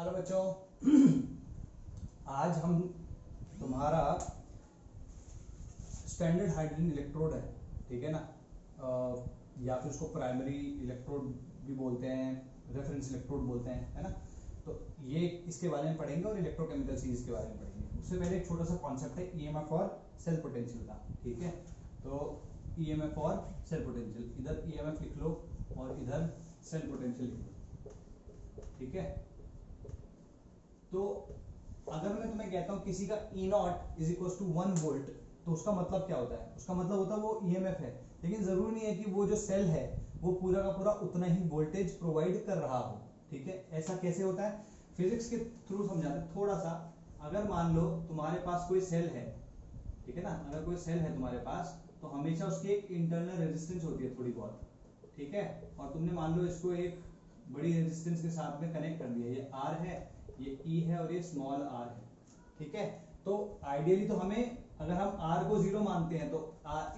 Hello बच्चों। आज हम तुम्हारा स्टैंडर्ड हाइड्रोजन इलेक्ट्रोड है, ठीक है ना। या फिर उसको प्राइमरी इलेक्ट्रोड भी बोलते हैं, रेफरेंस इलेक्ट्रोड बोलते हैं, है ना। तो ये इसके बारे में पढ़ेंगे और इलेक्ट्रोकेमिकल सीरीज के बारे में पढ़ेंगे। उससे पहले एक छोटा सा कॉन्सेप्ट है ईएमएफ और सेल पोटेंशियल का, ठीक है। तो ईएमएफ और सेल पोटेंशियल, इधर ईएमएफ लिख लो और इधर सेल पोटेंशियल लिख लो, ठीक है। तो अगर मैं तुम्हें कहता हूं किसी का E not is equal to 1 volt, तो उसका मतलब क्या होता है? उसका मतलब होता है वो ईएमएफ है। लेकिन जरूरी नहीं है कि वो जो सेल है वो पूरा का पूरा उतना ही वोल्टेज प्रोवाइड कर रहा हो, ठीक है। ऐसा कैसे होता है? फिजिक्स के थ्रू समझाते थोड़ा सा। अगर मान लो तुम्हारे पास कोई सेल है, ठीक है ना, अगर कोई सेल है तुम्हारे पास, तो हमेशा उसकी एक इंटरनल रेजिस्टेंस होती है थोड़ी बहुत, ठीक है। और तुमने मान लो इसको एक बड़ी रेजिस्टेंस के साथ में कनेक्ट कर दिया, ये आर है, ये ई है और ये स्मॉल आर है, ठीक है। तो आइडियली तो हमें, अगर हम आर को 0 मानते हैं, तो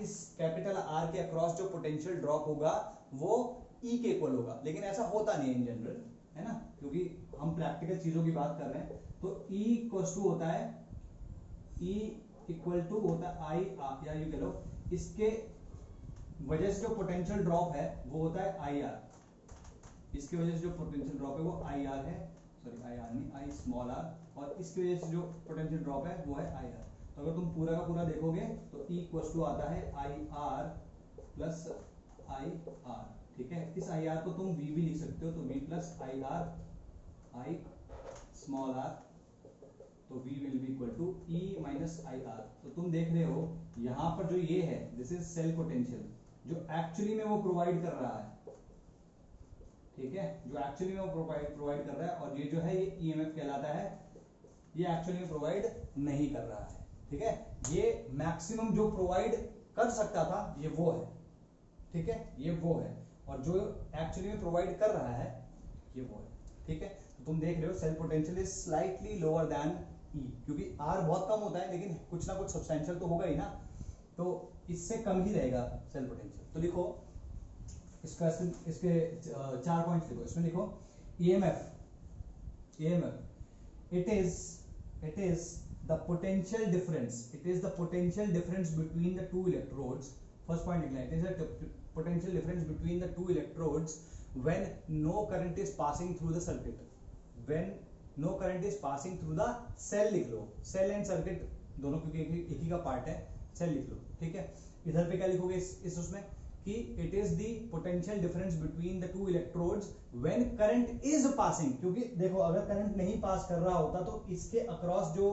इस कैपिटल आर के अक्रॉस जो पोटेंशियल ड्रॉप होगा वो ई के इक्वल होगा। लेकिन ऐसा होता नहीं है इन जनरल, है ना, क्योंकि हम प्रैक्टिकल चीजों की बात कर रहे हैं। तो ई इक्वल टू होता है, ई इक्वल टू होता है आई आर, या यू कह लो इसके वजह से जो पोटेंशियल ड्रॉप है वो होता है आई आर। इसकी वजह से जो पोटेंशियल ड्रॉप है वो आई आर है, सॉरी आई आर नहीं, आई स्मॉल आर। और इसकी वजह से जो पोटेंशियल ड्रॉप है वो है आई आर। तो अगर तुम पूरा का पूरा देखोगे तो ई इक्वल टू आता है I R plus I are, ठीक है। इस आई आर को तुम वी भी लिख सकते हो, तो V plus I R, I small R, तो v will be equal to e minus I R. तो तुम देख रहे हो यहां पर जो ये है, दिस इज सेल पोटेंशियल, जो एक्चुअली में वो प्रोवाइड कर रहा है, ठीक है, जो एक्चुअली में वो प्रोवाइड कर रहा है। और ये जो है ये ईएमएफ कहलाता है, ये एक्चुअली में प्रोवाइड नहीं कर रहा है, ठीक है। ये मैक्सिमम जो प्रोवाइड कर सकता था ये वो है, ठीक है, ये वो है। और जो एक्चुअली में प्रोवाइड कर रहा है ये वो है, ठीक है। तो तुम देख रहे हो cell potential is slightly lower than E, क्योंकि आर बहुत कम होता है लेकिन कुछ ना कुछ सब्सटेंशियल तो होगा ही ना, तो इससे कम ही रहेगा सेल पोटेंशियल। तो लिखो इसका, इसके 4 पॉइंट्स लिखो। इसमें लिखो EMF, EMF it is the potential difference, it is the potential difference between the two electrodes. First point लिखना है, it is the potential difference between the two electrodes when no current is passing through the circuit, when no current is passing through the cell लिख लो, cell and circuit दोनों क्योंकि एक ही का part है, cell लिख लो, ठीक है। इधर पे क्या लिखोगे इस उसमें कि it is the potential difference between the two electrodes when current is passing, क्योंकि देखो अगर करंट नहीं पास कर रहा होता तो इसके अक्रॉस जो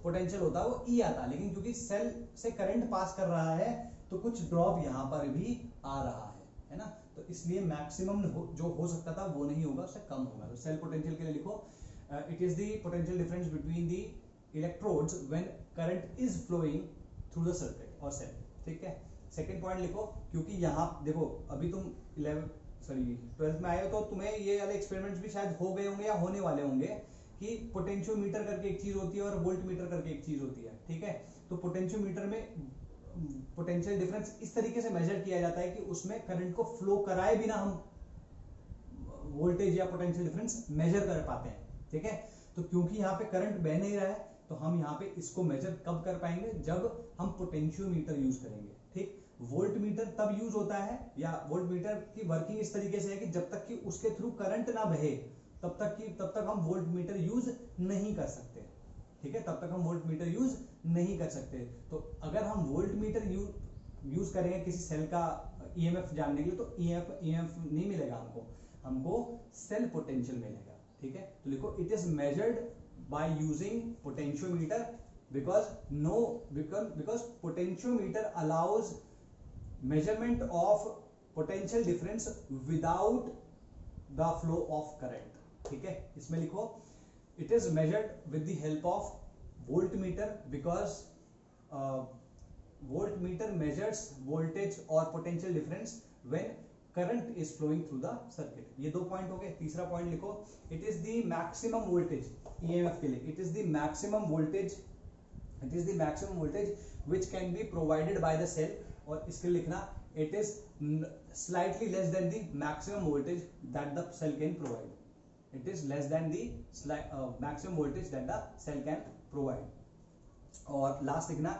पोटेंशियल होता है वो ई आता, लेकिन क्योंकि सेल से करंट पास कर रहा है तो कुछ ड्रॉप यहां पर भी आ रहा है ना। तो इसलिए मैक्सिमम जो हो सकता था वो नहीं होगा, उससे कम होगा। तो सेल पोटेंशियल के लिए लिखो it is the potential difference between the electrodes when current is flowing through the circuit और सेल, ठीक है। सेकंड पॉइंट लिखो, क्योंकि यहां देखो अभी तुम 12th में आए हो तो तुम्हें ये वाले एक्सपेरिमेंट्स भी शायद हो गए होंगे या होने वाले होंगे कि पोटेंशियोमीटर करके एक चीज होती है और वोल्टमीटर करके एक चीज होती है, ठीक है। तो पोटेंशियोमीटर में पोटेंशियल डिफरेंस इस तरीके से मेजर किया जाता है कि उसमें करंट को फ्लो कराए बिना हम वोल्टेज या पोटेंशियल डिफरेंस मेजर कर पाते हैं, ठीक है। तो क्योंकि यहाँ पे करंट बह नहीं रहा है तो हम यहाँ पे इसको मेजर कब कर पाएंगे? जब हम पोटेंशियोमीटर यूज करेंगे, ठीक। वोल्टमीटर तब यूज होता है, या वोल्टमीटर की वर्किंग इस तरीके से है कि जब तक कि उसके थ्रू करंट ना बहे तब तक हम वोल्टमीटर यूज नहीं कर सकते, ठीक है, तब तक हम वोल्टमीटर यूज नहीं कर सकते। तो अगर हम वोल्टमीटर यूज करेंगे किसी सेल का ईएमएफ जानने के लिए तो ईएमएफ नहीं मिलेगा हमको सेल पोटेंशियल मिलेगा, ठीक है। तो लिखो it is measured by using potentiometer because potentiometer allows measurement of potential difference without the flow of current, ठीक है। इसमें लिखो it is measured with the help of voltmeter because voltmeter measures voltage or potential difference when current is flowing through the circuit। ये 2 point हो गए। तीसरा point लिखो it is the maximum voltage, EMF के लिए it is the maximum voltage which can be provided by the cell, और इसके लिए लिखना it is slightly less than the maximum voltage that the cell can provide। It is less than the maximum voltage that the cell can provide. और last लिखना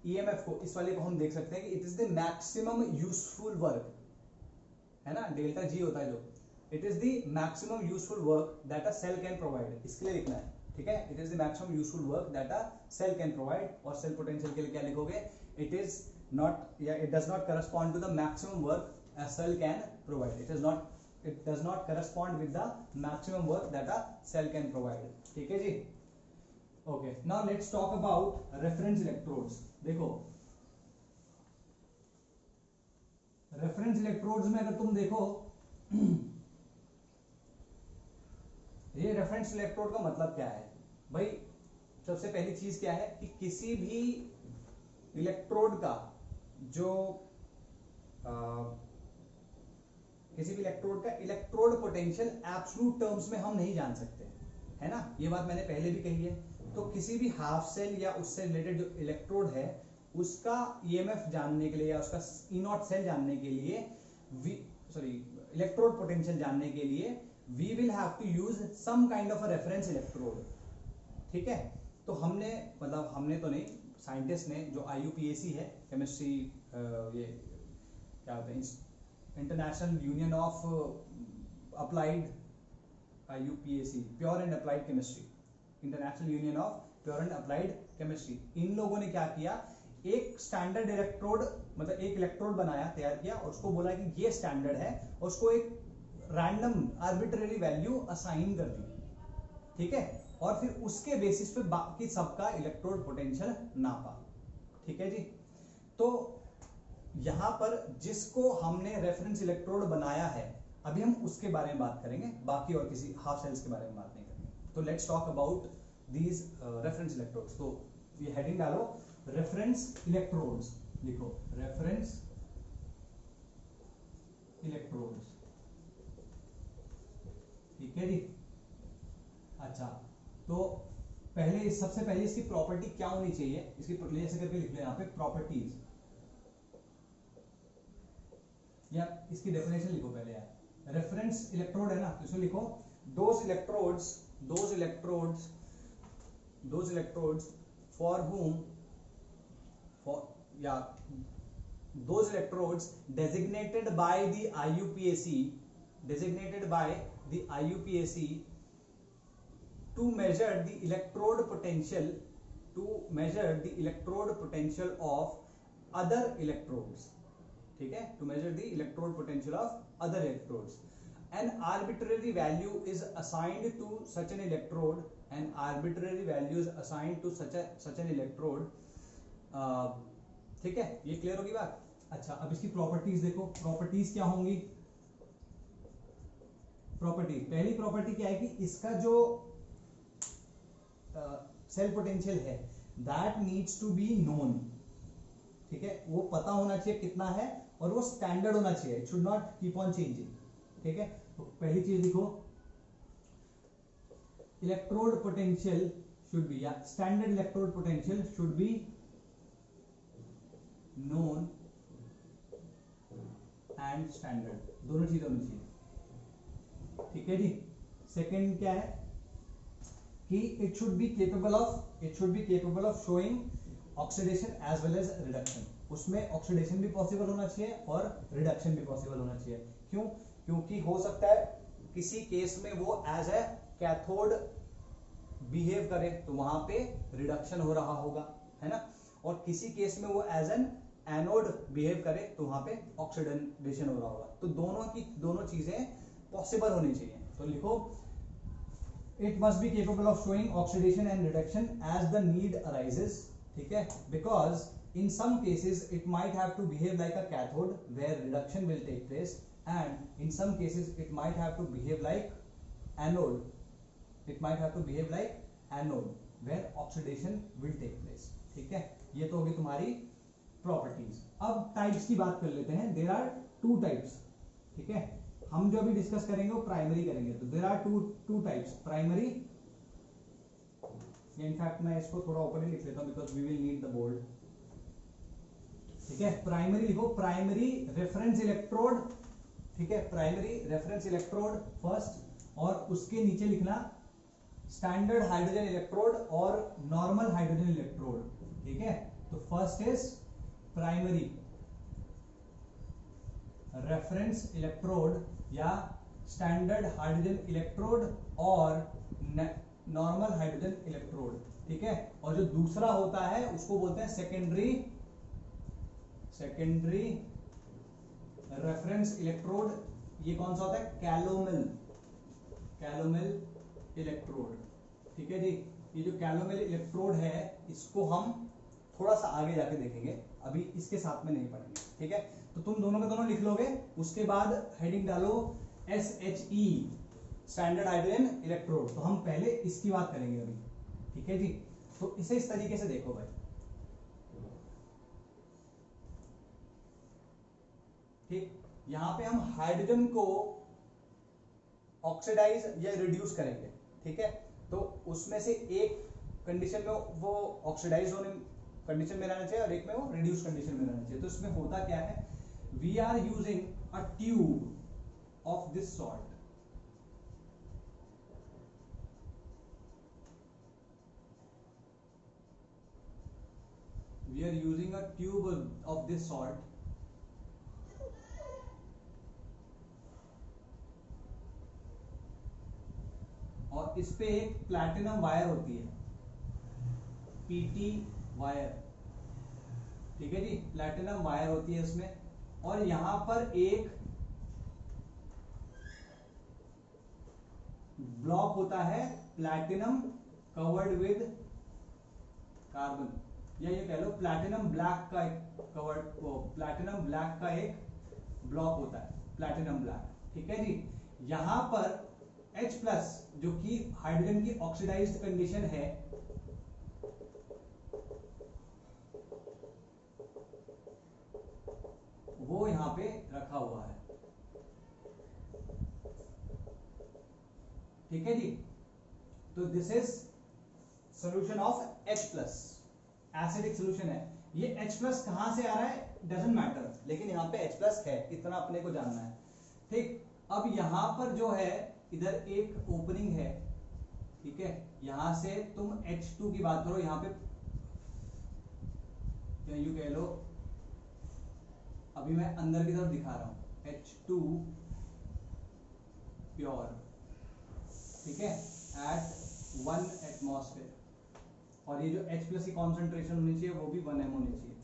EMF को, इस वाले को हम देख सकते हैं कि it is the maximum useful work, है ना, डेल्टा जी होता है जो, it is the maximum useful work that a cell can provide, इसके लिए लिखना है, ठीक है। It is the maximum useful work that a cell can provide, और सेल पोटेंशियल के लिए क्या लिखोगे, इट इज नॉट या it does not correspond to the maximum work a cell can provide, it does not correspond with the maximum work that a cell can provide, ठीक है जी। okay, now let's talk about reference electrodes। देखो reference electrodes में अगर तुम देखो ये reference electrode का मतलब क्या है भाई, सबसे पहली चीज क्या है कि किसी भी इलेक्ट्रोड का जो किसी भी इलेक्ट्रोड का इलेक्ट्रोड पोटेंशियल एब्सोल्यूट टर्म्स में हम नहीं जान सकते, है ना, ये बात मैंने पहले भी कही है। तो किसी भी हाफ सेल या उससे रिलेटेड जो इलेक्ट्रोड है उसका ईएमएफ जानने के लिए या उसका ई नॉट सेल जानने के लिए इलेक्ट्रोड पोटेंशियल जानने के लिए we will have to use some kind of a reference electrode, ठीक है। तो हमने तो नहीं, साइंटिस्ट ने जो IUPAC है, केमिस्ट्री ये क्या होता है, international union of applied, IUPAC, pure and applied chemistry, international union of pure and applied chemistry, इन लोगों ने क्या किया, एक स्टैंडर्ड इलेक्ट्रोड मतलब एक इलेक्ट्रोड बनाया, तैयार किया, और उसको बोला कि ये स्टैंडर्ड है, और उसको एक रैंडम आर्बिट्रेरी वैल्यू असाइन कर दी, ठीक है, और फिर उसके बेसिस पे बाकी सबका इलेक्ट्रोड पोटेंशियल नापा, ठीक है जी। तो यहां पर जिसको हमने रेफरेंस इलेक्ट्रोड बनाया है, अभी हम उसके बारे में बात करेंगे, बाकी और किसी हाफ सेल्स के बारे में बात नहीं करेंगे। तो let's talk about these reference electrodes. तो ये हेडिंग डालो रेफरेंस इलेक्ट्रोड्स, लिखो रेफरेंस इलेक्ट्रोड्स, ठीक है जी। अच्छा, तो पहले सबसे पहले इसकी प्रॉपर्टी क्या होनी चाहिए, इसकी ऐसे करके लिख लो यहाँ पे प्रॉपर्टीज, या इसकी डेफिनेशन लिखो पहले यार। रेफरेंस इलेक्ट्रोड है ना, तो इसमें लिखो those electrodes for whom those electrodes designated by the IUPAC to measure the electrode potential of other electrodes, ठीक है, to measure the electrode potential of other electrodes. An arbitrary value is assigned to such an electrode, ठीक है, ये clear होगी बात। अच्छा, अब इसकी प्रॉपर्टीज देखो, प्रॉपर्टीज क्या होंगी, पहली प्रॉपर्टी क्या है कि इसका जो सेल पोटेंशियल है that needs to be known, ठीक है, वो पता होना चाहिए कितना है, और वो स्टैंडर्ड होना चाहिए, it should not keep on changing, ठीक है। तो पहली चीज लिखो इलेक्ट्रोड पोटेंशियल शुड बी, या standard electrode potential should be known and standard, दोनों चीजें होनी चाहिए, ठीक है जी। सेकंड क्या है कि it should be capable of showing oxidation as well as reduction, उसमें ऑक्सीडेशन भी पॉसिबल होना चाहिए और रिडक्शन भी पॉसिबल होना चाहिए। क्यों? क्योंकि हो सकता है किसी केस में वो एज ए कैथोड बिहेव करे तो वहां पे रिडक्शन हो रहा होगा, है ना, और किसी केस में वो एज एन एनोड बिहेव करे तो वहां पे ऑक्सीडेशन हो रहा होगा। तो दोनों चीजें पॉसिबल होनी चाहिए। तो लिखो it must be capable of showing oxidation and reduction as the need arises, ठीक है, because in some cases it might have to behave like a cathode where reduction will take place, and in some cases it might have to behave like anode where oxidation will take place, ठीक है। ये तो होगी तुम्हारी properties. अब types की बात कर लेते हैं। देयर आर टू टाइप्स, ठीक है, हम जो अभी डिस्कस करेंगे वो प्राइमरी करेंगे। तो there are two types, primary, in fact मैं इसको थोड़ा ऊपर ही लिख लेता हूं because we will need the bold, ठीक है। प्राइमरी लिखो, प्राइमरी रेफरेंस इलेक्ट्रोड, ठीक है, प्राइमरी रेफरेंस इलेक्ट्रोड फर्स्ट, और उसके नीचे लिखना स्टैंडर्ड हाइड्रोजन इलेक्ट्रोड और नॉर्मल हाइड्रोजन इलेक्ट्रोड, ठीक है। तो first is primary reference electrode या स्टैंडर्ड हाइड्रोजन इलेक्ट्रोड और नॉर्मल हाइड्रोजन इलेक्ट्रोड, ठीक है। और जो दूसरा होता है उसको बोलते हैं सेकेंडरी रेफरेंस इलेक्ट्रोड। ये कौन सा होता है? कैलोमिल इलेक्ट्रोड, ठीक है जी। ये जो कैलोमिल इलेक्ट्रोड है इसको हम थोड़ा सा आगे जाके देखेंगे, अभी इसके साथ में नहीं पढ़ेंगे, ठीक है। तो तुम दोनों के दोनों लिख लोगे, उसके बाद हेडिंग डालो SHE स्टैंडर्ड हाइड्रोजन इलेक्ट्रोड। तो हम पहले इसकी बात करेंगे अभी, ठीक है जी। तो इसे इस तरीके से देखो भाई, ठीक। यहां पे हम हाइड्रोजन को ऑक्सीडाइज या रिड्यूस करेंगे, ठीक है। तो उसमें से एक कंडीशन में वो ऑक्सीडाइज होने कंडीशन में रहना चाहिए और एक में वो रिड्यूस कंडीशन में रहना चाहिए। तो इसमें होता क्या है, we are using a tube of this sort, we are using a tube of this sort और इस पे एक प्लैटिनम वायर होती है, PT वायर, ठीक है जी। प्लैटिनम वायर होती है इसमें, और यहां पर एक ब्लॉक होता है प्लैटिनम कवर्ड विद कार्बन, या ये कह लो प्लैटिनम ब्लैक का एक कवर्ड, प्लैटिनम ब्लैक का एक ब्लॉक होता है, प्लैटिनम ब्लैक, ठीक है जी। यहां पर H+ जो कि हाइड्रोजन की ऑक्सीडाइज्ड कंडीशन है, वो यहां पे रखा हुआ है, ठीक है जी। तो this is solution of H+, acidic solution है। ये H+ कहां से आ रहा है डजंट मैटर, लेकिन यहाँ पे H+ है, इतना अपने को जानना है, ठीक। अब यहां पर जो है इधर एक ओपनिंग है, ठीक है। यहां से तुम H2 की बात करो, यहां पे या यूं कह लो, अभी मैं अंदर की तरफ दिखा रहा हूं, H2 प्योर, ठीक है, एट 1 एटमॉस्फेयर, और ये जो H+ की कॉन्सेंट्रेशन होनी चाहिए वो भी 1 m होनी चाहिए,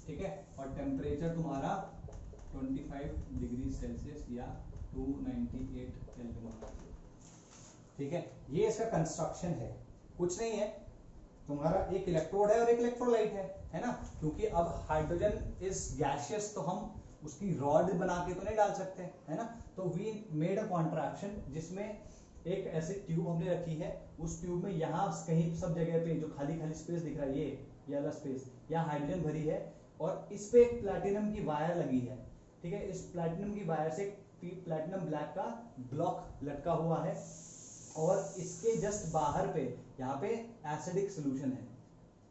ठीक है। और टेम्परेचर तुम्हारा 25 डिग्री सेल्सियस या 298 केल्विन, ठीक है। ये इसका कंस्ट्रक्शन है, कुछ नहीं है, तुम्हारा एक इलेक्ट्रोड है और एक इलेक्ट्रोलाइट है ना। क्योंकि अब हाइड्रोजन इज गैसियस, तो हम उसकी रॉड बना के तो नहीं डाल सकते, है ना। तो वी मेड अ कॉन्ट्रैक्शन जिसमें एक ऐसे ट्यूब हमने रखी है, उस ट्यूब में यहाँ कहीं सब जगह पे जो खाली खाली स्पेस दिख रहा है, ये वाला स्पेस, यहाँ हाइड्रोजन भरी है, और इस पे एक प्लैटिनम की वायर लगी है, ठीक है। इस प्लैटिनम की वायर से प्लैटिनम ब्लैक का ब्लॉक लटका हुआ है, और इसके जस्ट बाहर पे यहाँ पे एसिडिक सोल्यूशन है,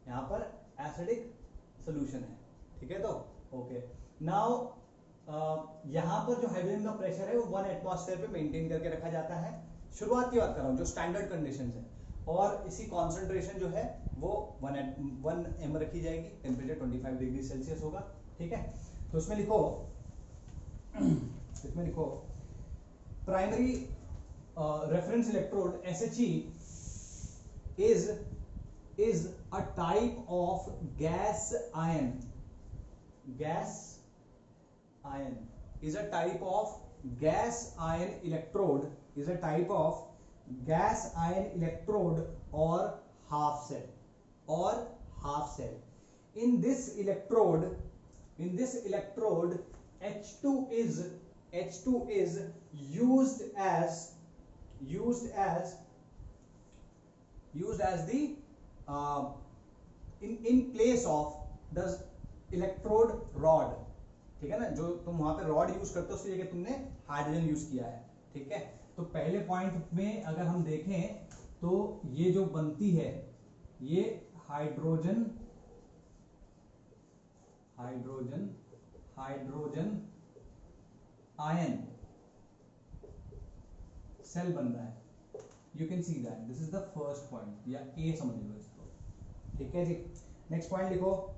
यहाँ पर एसिडिक सोल्यूशन है, ठीक है। तो ओके, नाउ यहाँ पर जो हाइड्रोजन का प्रेशर है वो 1 एटमॉस्फेयर पे मेंटेन करके रखा जाता है। शुरुआत की बात कर रहा हूँ जो स्टैंडर्ड कंडीशन है, और इसी कॉन्सेंट्रेशन जो है वो 1 m रखी जाएगी, टेम्परेचर 25 डिग्री सेल्सियस होगा, ठीक है। तो इसमें लिखो primary reference electrode SHE is a type of gas ion is a type of gas ion electrode or half cell. In this electrode H2 is used as the in place of the electrode rod, ठीक है ना। जो तुम वहां पे rod use करते हो उसकी जगह तुमने हाइड्रोजन यूज किया है, ठीक है। तो पहले पॉइंट में अगर हम देखें तो ये जो बनती है ये हाइड्रोजन आयन सेल बन रहा है, you can see that this is the first point, या ए समझ लो इसको, ठीक है जी। नेक्स्ट पॉइंट लिखो,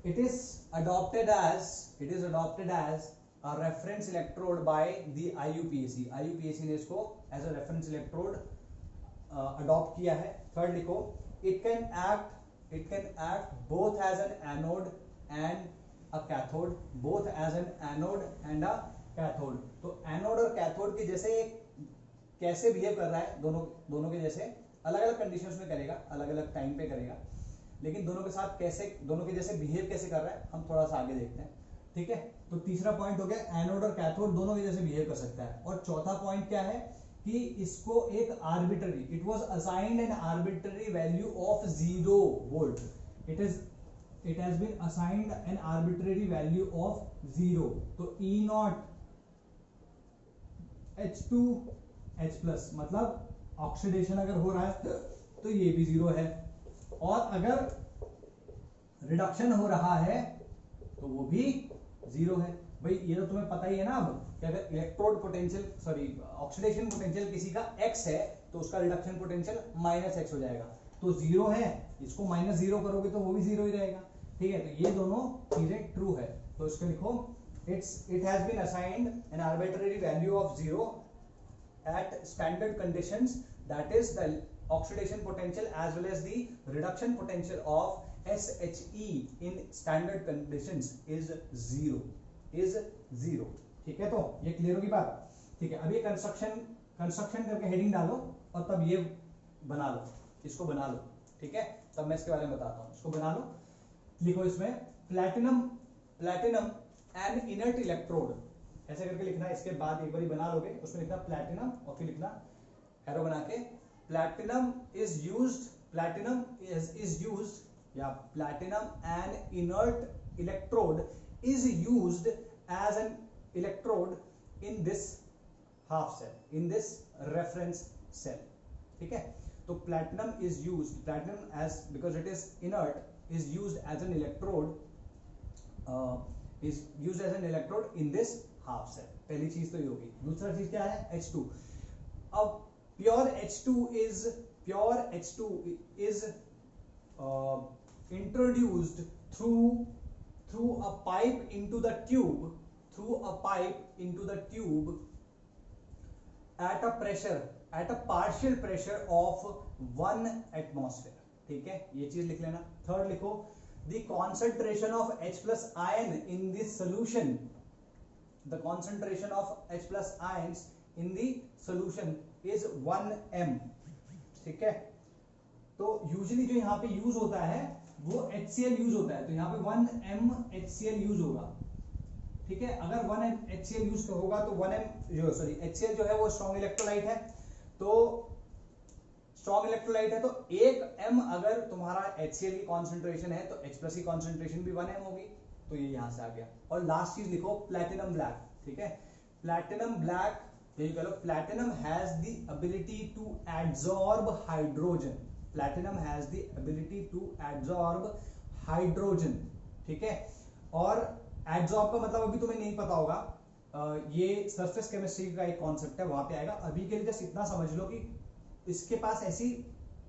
it is adopted as a reference electrode by the IUPAC। IUPAC ने इसको as a reference electrode adopt किया है। थर्ड लिखो, it can act both as an anode and a cathode, both as an anode and a cathode। तो anode और cathode के जैसे कैसे बिहेव कर रहा है, दोनों के जैसे अलग अलग कंडीशंस में करेगा, अलग अलग टाइम पे करेगा, लेकिन दोनों के साथ कैसे, दोनों के जैसे बिहेव कैसे कर रहा है हम थोड़ा सा आगे देखते हैं, ठीक है। तो तीसरा पॉइंट हो गया एनोड और कैथोड दोनों के जैसे बिहेव कर सकता है। और चौथा पॉइंट क्या है कि इसको एक arbitrary, it was assigned an arbitrary value of 0 volt, it has been assigned an arbitrary value of 0। तो ई नॉट H2H+, मतलब ऑक्सीडेशन अगर हो रहा है तो ये भी 0 है, और अगर रिडक्शन हो रहा है तो वो भी 0 है। भाई ये तो तुम्हें पता ही है ना अब कि अगर electrode potential sorry oxidation potential किसी का x है तो उसका रिडक्शन पोटेंशियल -x हो जाएगा। तो 0 है, इसको -0 करोगे तो वो भी 0 ही रहेगा, ठीक है। तो ये दोनों चीजें ट्रू है। तो इसको लिखो, it has been assigned an arbitrary value of 0 at standard conditions, that is the oxidation potential as well as the reduction potential of SHE in standard conditions is 0, ठीक है। तो ये क्लियर होगी बात, ठीक है। अब ये कंस्ट्रक्शन करके हेडिंग डालो और तब ये बना लो, इसको बना लो, ठीक है। तब मैं इसके बारे में बताता हूँ, इसको बना लो। लिखो इसमें प्लैटिनम एन इनर्ट इलेक्ट्रोड, ऐसे करके लिखना। इसके बाद एक बार बना लोगे, उसमें लिखना प्लैटिनम और फिर लिखना एरो बना के, प्लैटिनम इज यूज्ड या platinum an inert electrode is used as an electrode in this half cell, in this reference cell, ठीक है। तो platinum is used, platinum as because it is inert is used as an electrode, is used as an electrode in this half cell। पहली चीज तो ये होगी। दूसरा चीज क्या है, H2। अब pure H2 is introduced through a pipe into the tube, at a partial pressure of 1 atmosphere, ठीक है। ये चीज लिख लेना। थर्ड लिखो, the concentration of H+ ion in this solution, the concentration of H+ ions in the solution is 1 m, ठीक है। तो यूजुअली जो यहाँ पे यूज होता है वो HCl यूज होता है, तो यहाँ पे 1 m HCl यूज होगा, ठीक है। अगर 1 m HCl यूज होगा तो 1 m HCl जो है वो स्ट्रॉन्ग इलेक्ट्रोलाइट है, तो स्ट्रॉन्ग इलेक्ट्रोलाइट है, तो 1 m अगर तुम्हारा HCl की कॉन्सेंट्रेशन है तो H+ की कॉन्सेंट्रेशन भी 1 m होगी, तो ये यहां से आ गया। और लास्ट चीज लिखो प्लैटिनम ब्लैक, ठीक है। प्लैटिनम ब्लैक, यही कह लो, platinum has the ability to absorb hydrogen, platinum has the ability to absorb hydrogen, ठीक है। और एब्जॉर्ब का मतलब अभी तुम्हें नहीं पता होगा, ये सरफेस केमिस्ट्री का एक कॉन्सेप्ट है, वहां पे आएगा। अभी के लिए जस्ट इतना समझ लो कि इसके पास ऐसी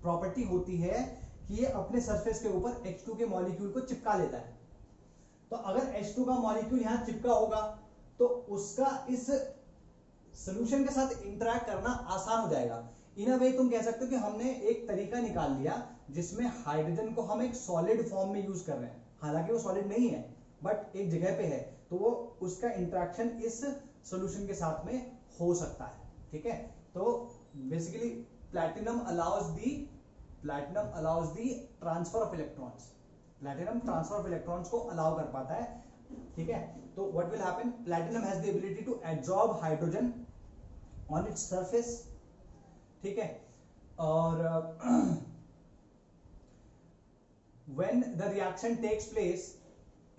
प्रॉपर्टी होती है कि ये अपने सरफेस के ऊपर H2 के मॉलिक्यूल को चिपका लेता है। तो अगर H2 का मॉलिक्यूल यहां चिपका होगा तो उसका इस सॉल्यूशन के साथ इंटरैक्ट करना आसान हो जाएगा। इन अ वे तुम कह सकते हो कि हमने एक तरीका निकाल लिया जिसमें हाइड्रोजन को हम एक सॉलिड फॉर्म में यूज कर रहे हैं, हालांकि वो सॉलिड नहीं है बट एक जगह पे है, तो वो उसका इंटरेक्शन इस सॉल्यूशन के साथ में हो सकता है, ठीक है। तो basically platinum allows the transfer of electrons, platinum transfer of electrons को allow कर पाता है, ठीक है। तो what will happen, platinum has the ability to absorb hydrogen on its surface, ठीक है। और when the reaction takes place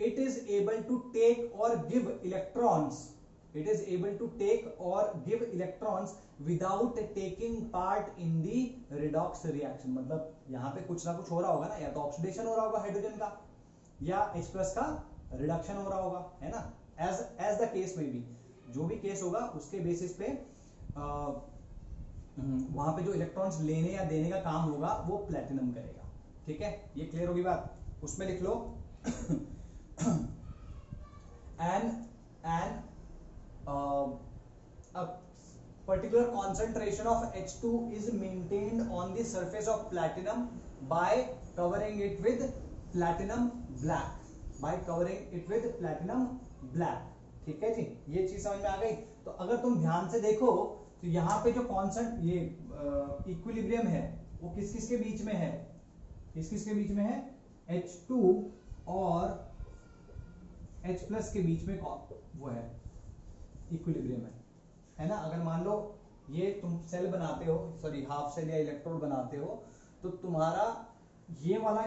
it is able to take or give electrons, without taking part in the redox reaction। मतलब यहाँ पे कुछ ना कुछ हो रहा होगा ना, या तो ऑक्सीडेशन हो रहा होगा हाइड्रोजन का या H+ का रिडक्शन हो रहा होगा, है ना। एज द केस में भी, जो भी केस होगा उसके बेसिस पे वहां पे जो इलेक्ट्रॉन्स लेने या देने का काम होगा वो प्लेटिनम करेगा। ठीक है, ये क्लियर होगी बात। उसमें लिख लो N a particular concentration of H2 is maintained on the surface of platinum by covering it with platinum black, by covering it with platinum black। ठीक है जी, ये चीज समझ में आ गई। तो अगर तुम ध्यान से देखो तो यहाँ पे जो कॉन्स्टेंट ये इक्विलिब्रियम है वो किस किस के बीच में है, किस किस के बीच में है, H2 और H प्लस के बीच में वो है इक्विलिब्रियम है ना। अगर मान लो ये तुम सेल बनाते हो, सॉरी हाफ सेल या इलेक्ट्रोड बनाते हो, तो तुम्हारा ये वाला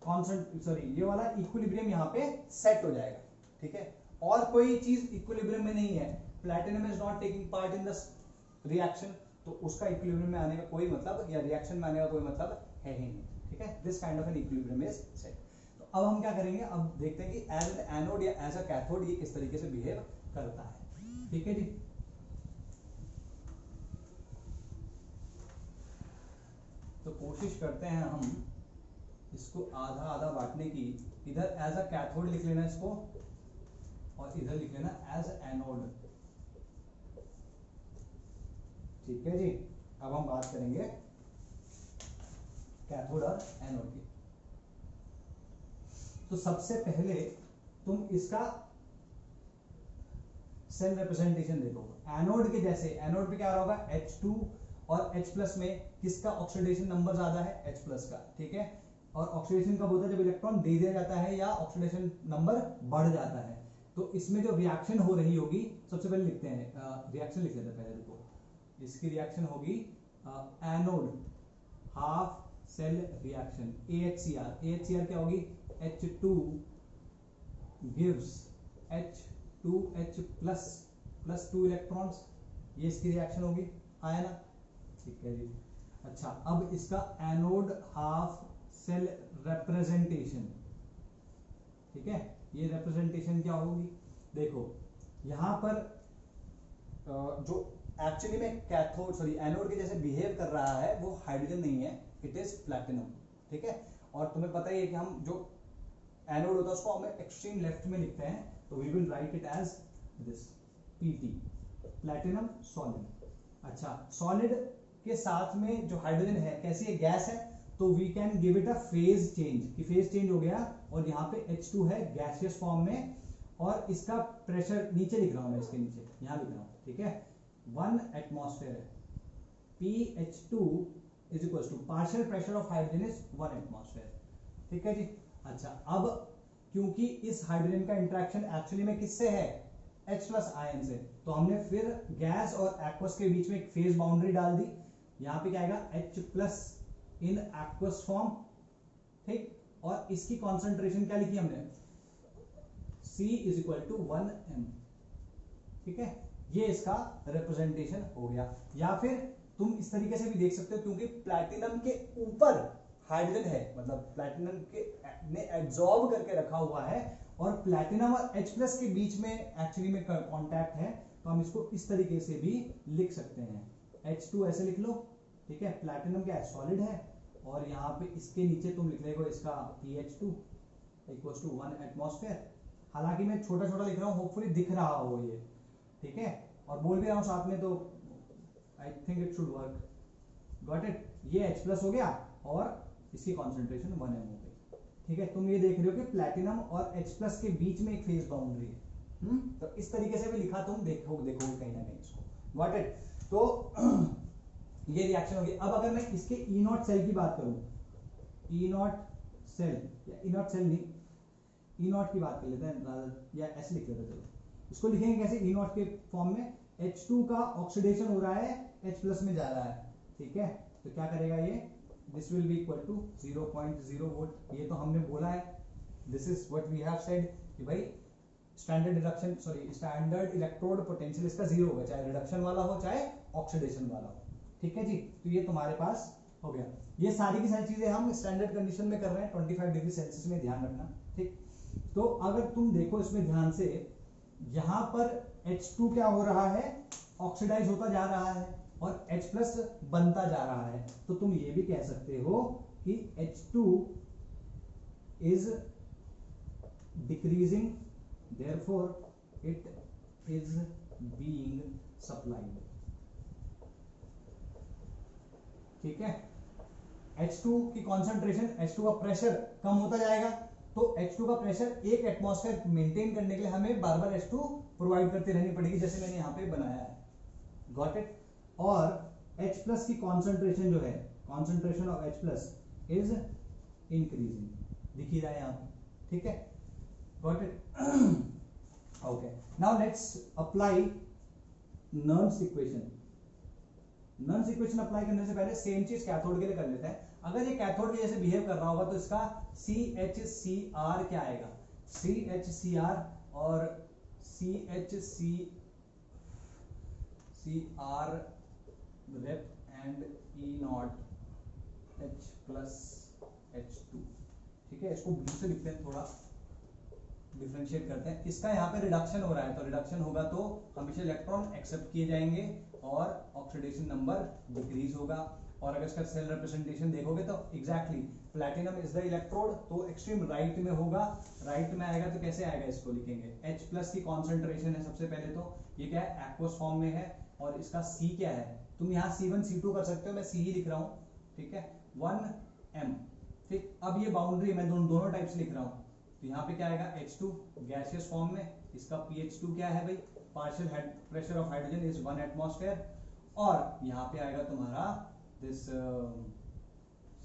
कांस्टेंट, सॉरी ये वाला इक्विलिब्रियम यहाँ पे सेट हो जाएगा। ठीक है, और कोई चीज इक्विलिब्रियम में नहीं है, platinum is not taking part in the reaction, तो उसका इक्विलिब्रियम में आने का कोई मतलब, या रिएक्शन में आने का कोई मतलब है ही नहीं। ठीक है, this kind of an equilibrium is set. तो अब हम क्या करेंगे, अब देखते हैं कि एज एन एनोड या एज अ कैथोड ये किस तरीके से बिहेव करता है। ठीक है जी, तो कोशिश करते हैं हम इसको आधा आधा बांटने की, इधर एज अ कैथोड लिख लेना इसको और इधर लिख लेना एज एनोड। ठीक है जी, अब हम बात करेंगे कैथोड और एनोड की। तो सबसे पहले तुम इसका सेल रिप्रेजेंटेशन देखो। एनोड के जैसे, एनोड पे क्या हो रहा होगा, H2 और H प्लस में किसका ऑक्सीडेशन नंबर ज्यादा है, H प्लस का। ठीक है, और ऑक्सीडेशन कब होता है, जब इलेक्ट्रॉन दे दिया जाता है या ऑक्सीडेशन नंबर बढ़ जाता है। तो इसमें जो रिएक्शन हो रही होगी, सबसे पहले लिखते हैं, रिएक्शन लिख लेते हैं पहले। देखो इसकी रिएक्शन होगी anode half cell reaction AHCR। AHCR क्या होगी, H2 gives H2H plus 2 electrons, ये इसकी रिएक्शन होगी, आया ना। ठीक है जी, अच्छा अब इसका एनोड हाफ सेल रिप्रेजेंटेशन। ठीक है, ये रिप्रेजेंटेशन क्या होगी, देखो यहां पर जो एक्चुअली में कैथोड, सॉरी एनोड के जैसे बिहेव कर रहा है वो हाइड्रोजन नहीं है, इट इज प्लैटिनम। ठीक है, और तुम्हें पता ही है कि हम जो एनोड होता है उसको हमें एक्सट्रीम लेफ्ट में लिखते हैं, तो we will write it as this PT, platinum solid. अच्छा, सॉलिड के साथ में जो हाइड्रोजन है, कैसी है, गैस है, तो we can give it a phase change, कि फेज चेंज हो गया और यहाँ पे H2 है गैसियस फॉर्म में, और इसका प्रेशर नीचे लिख रहा हूं मैं, इसके नीचे यहां लिख रहा हूं। ठीक है, 1 एटमॉस्फेयर है, pH2 is equal to partial pressure of hydrogen is 1 atmosphere. ठीक है जी, अच्छा अब क्योंकि इस हाइड्रोजन का इंटरेक्शन एक्चुअली में किससे है, H प्लस आयन से, तो हमने फिर गैस और एक्वस के बीच में एक फेज बाउंड्री डाल दी। यहां पे क्या आएगा, H plus in aqueous form. ठीक, और इसकी कॉन्सेंट्रेशन क्या लिखी हमने, C is equal to 1m। ठीक है, ये इसका रिप्रेजेंटेशन हो गया। या फिर तुम इस तरीके से भी देख सकते हो, क्योंकि प्लैटिनम के ऊपर हाइड्रोजन है, मतलब प्लैटिनम के ने एब्जॉर्ब करके रखा हुआ है, और प्लैटिनम और H प्लस के बीच में एक्चुअली में कांटेक्ट है, तो हम इसको इस तरीके से भी लिख सकते हैं। H2 ऐसे लिख लो। ठीक है, प्लैटिनम क्या है, सॉलिड है, और यहाँ पे इसके नीचे तुम लिख लेगो इसका pH2 इक्वल्स टू 1 एटमॉस्फेयर। हालांकि मैं छोटा छोटा लिख रहा हूँ, होपफुली दिख रहा हो ये। ठीक है, और बोल भी रहा हूँ साथ में, तो I think it should work. Got it, ये H प्लस हो गया और इसकी कॉन्सेंट्रेशन 1m हो गई। ठीक है, तुम ये देख रहे हो कि प्लैटिनम और H प्लस के बीच में एक फेज बाउंड्री है। तो इस तरीके से भी लिखा, तुम देखोगे कहीं ना कहीं इसको। गॉट इट, तो ये रिएक्शन होगी। अब अगर मैं इसके E0 सेल की बात करूं, E0 सेल, या E0 सेल नहीं, E0 की बात कर लेते हैं, या ऐसे लिख लेते हैं। चलो इसको लिखेंगे कैसे, E0 के फॉर्म में H2 का ऑक्सीडेशन हो रहा है, H प्लस में जा रहा है। ठीक है, तो क्या करेगा ये, this will be equal to 0.0 volt. ये तो हमने बोला है, this is what we have said कि भाई standard reduction, sorry standard electrode potential इसका 0 होगा, चाहे रिडक्शन वाला हो चाहे ऑक्सीडेशन वाला हो। ठीक है जी, तो ये तुम्हारे पास हो गया। ये सारी की सारी चीजें हम स्टैंडर्ड कंडीशन में कर रहे हैं, 25 डिग्री सेल्सियस में, ध्यान रखना। ठीक, तो अगर तुम देखो इसमें ध्यान से, यहां पर H2 क्या हो रहा है, ऑक्सीडाइज होता जा रहा है और H प्लस बनता जा रहा है, तो तुम ये भी कह सकते हो कि H2 is decreasing, therefore it is being supplied. ठीक है, H2 की कॉन्सेंट्रेशन, H2 का प्रेशर कम होता जाएगा, तो H2 का प्रेशर एक एटमॉस्फेयर मेंटेन करने के लिए हमें बार बार H2 प्रोवाइड करती रहनी पड़ेगी, जैसे मैंने यहाँ पे बनाया है. Got it. और H प्लस की कॉन्सेंट्रेशन जो है, concentration of H plus is increasing, दिख ही रहा है यहाँ पे. ठीक है, got it. Okay, now let's apply norms equation. Norms equation apply करने से पहले सेम चीज कैथोड के लिए कर लेते हैं. अगर ये कैथोड के जैसे बिहेव कर रहा होगा तो इसका CHCr क्या आएगा? CHCr और CHCr rep and E0 H plus H2. ठीक है, इसको ब्लू से लिखते हैं, थोड़ा डिफरेंशिएट करते हैं. इसका यहाँ पे रिडक्शन हो रहा है, तो रिडक्शन होगा तो हमेशा इलेक्ट्रॉन एक्सेप्ट किए जाएंगे और ऑक्सीडेशन नंबर डिक्रीज होगा. और अगर इसका सेल रिप्रेजेंटेशन देखोगे तो exactly platinum is the electrode, तो एक्सट्रीम राइट में होगा. राइट में आएगा तो कैसे आएगा, इसको लिखेंगे H प्लस की कॉन्सेंट्रेशन है सबसे पहले, तो ये क्या है, एक्वस फॉर्म में है. और इसका C क्या है, तुम यहाँ C1 C2 कर सकते हो, मैं C ही लिख रहा हूँ. ठीक है, 1m. ठीक, अब ये बाउंड्री मैं दोनों टाइप से लिख रहा हूँ, तो यहाँ पे क्या आएगा, H2 गैसियस फॉर्म में, इसका pH2 क्या है भाई, partial pressure of hydrogen is 1 atmosphere. और यहाँ पे आएगा तुम्हारा this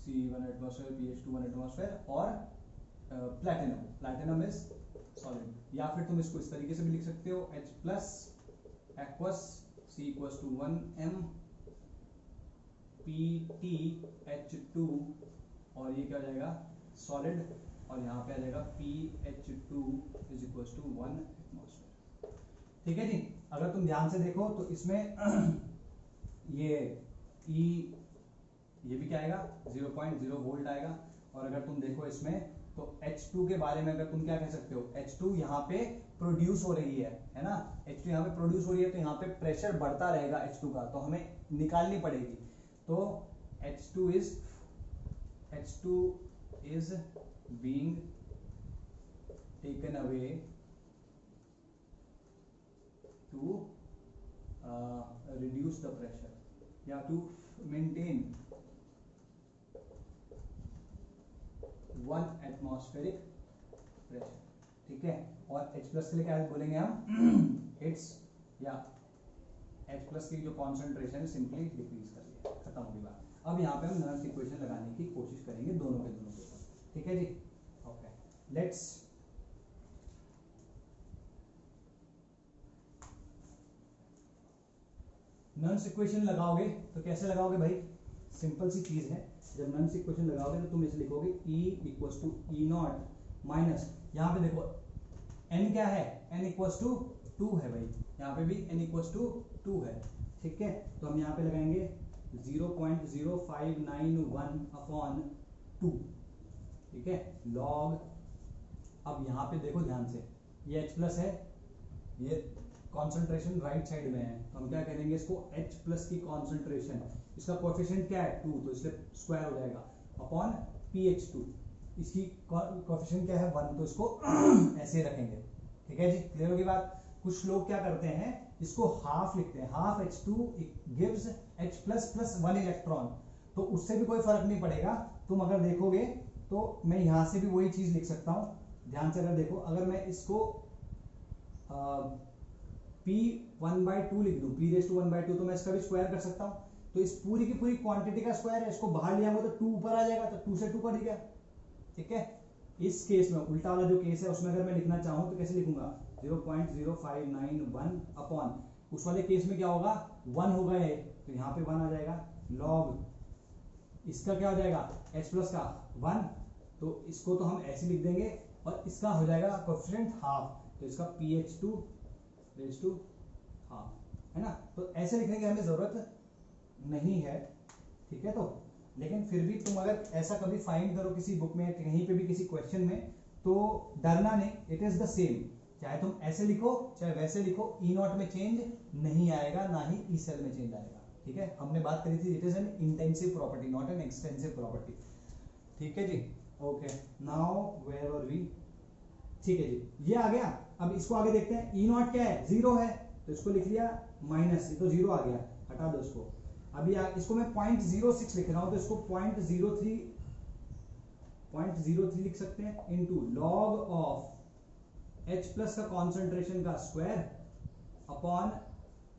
C1 atmosphere, pH2 1 atmosphere. और प्लैटिनम इज सॉलिड. या फिर तुम इसको इस तरीके से भी लिख सकते हो, H plus aqueous C equals to 1m PtH2, और ये क्या हो जाएगा, सॉलिड. और यहाँ पे आ जाएगा pH2 is equals to 1 atmosphere. ठीक है जी. अगर तुम ध्यान से देखो तो इसमें ये भी क्या आएगा, 0.0 वोल्ट आएगा. और अगर तुम देखो इसमें तो H2 के बारे में अगर तुम क्या कह सकते हो, H2 यहाँ पे प्रोड्यूस हो रही है ना, H2 यहाँ पे प्रोड्यूस हो रही है, तो यहाँ पे प्रेशर बढ़ता रहेगा H2 का, तो हमें निकालनी पड़ेगी. तो H2 is being taken away to reduce the pressure या to maintain 1 atmospheric pressure. ठीक है, और H प्लस के लिए क्या बोलेंगे हम, इट्स या H प्लस की जो कॉन्सेंट्रेशन सिंपली डिक्रीज कर लिया, खत्म होगी बात. अब यहाँ पे हम नर्म्स इक्वेशन लगाने की कोशिश करेंगे दोनों के ऊपर. ठीक है जी. ओके, लेट्स नर्म्स इक्वेशन लगाओगे तो कैसे लगाओगे भाई, सिंपल सी चीज है. जब नर्म्स इक्वेशन लगाओगे तो तुम इसे लिखोगे E equals to E0 minus, यहाँ पे देखो n क्या है, n इक्वल्स टू 2 है भाई, यहाँ पे भी n इक्वल्स टू 2 है. ठीक है, तो हम यहाँ पे लगाएंगे 0.0591 अपॉन 2. ठीक है, लॉग. अब यहाँ पे देखो ध्यान से, ये H प्लस है, ये कॉन्सेंट्रेशन राइट साइड में है, तो हम क्या करेंगे, इसको H प्लस की कॉन्सेंट्रेशन, इसका कोएफिशिएंट क्या है 2, तो इसलिए स्क्वायर हो जाएगा, अपॉन pH2, इसकी कोएफिशिएंट क्या है 1, तो इसको ऐसे रखेंगे. ठीक है जी, क्लियर होगी बात. कुछ लोग क्या करते हैं, इसको हाफ लिखते हैं, half H2 gives H plus plus 1 electron, तो उससे भी कोई फर्क नहीं पड़ेगा. तुम अगर देखोगे तो मैं यहां से भी वही चीज लिख सकता हूं. ध्यान से अगर देखो, अगर मैं इसको P1/2 लिख दूं, P⁻², तो मैं इसका भी स्क्वायर कर सकता हूं. तो इस पूरी की पूरी क्वांटिटी का स्क्वायर है, इसको बाहर लिया तो 2 ऊपर आ जाएगा, तो 2 से 2 कट गया. ठीक है, इस केस में उल्टा वाला जो केस है उसमें अगर मैं लिखना चाहूं तो कैसे लिखूंगा, 0.0591 अपॉन, उस वाले केस में क्या होगा, 1 होगा ये, तो यहाँ पे 1 आ जाएगा. लॉग इसका क्या हो जाएगा, H प्लस का 1, तो इसको तो हम ऐसे लिख देंगे, और इसका हो जाएगा कोएफिशिएंट हाफ, तो इसका pH2 रेज़ टू हाफ, है ना. तो ऐसे लिखने की हमें जरूरत नहीं है. ठीक है, तो लेकिन फिर भी तुम अगर ऐसा कभी फाइंड करो किसी बुक में, कहीं पे भी किसी क्वेश्चन में, तो डरना नहीं, इट इज द सेम. चाहे तुम ऐसे लिखो चाहे वैसे लिखो, ई नॉट में चेंज नहीं आएगा, ना ही ई सेल में चेंज आएगा। ठीक है, हमने बात करी थी it is an intensive property not an extensive property. ठीक है जी, okay now where were we. ठीक है जी, ये आ गया। अब इसको आगे देखते हैं, ई नॉट क्या है, 0 है, तो इसको लिख लिया माइनस, ये तो 0 आ गया, हटा दो इसको। अभी इसको मैं 0.06 लिख रहा हूं, तो इसको 0.03 लिख सकते हैं, into log of H plus का कॉन्सेंट्रेशन का स्क्वायर अपॉन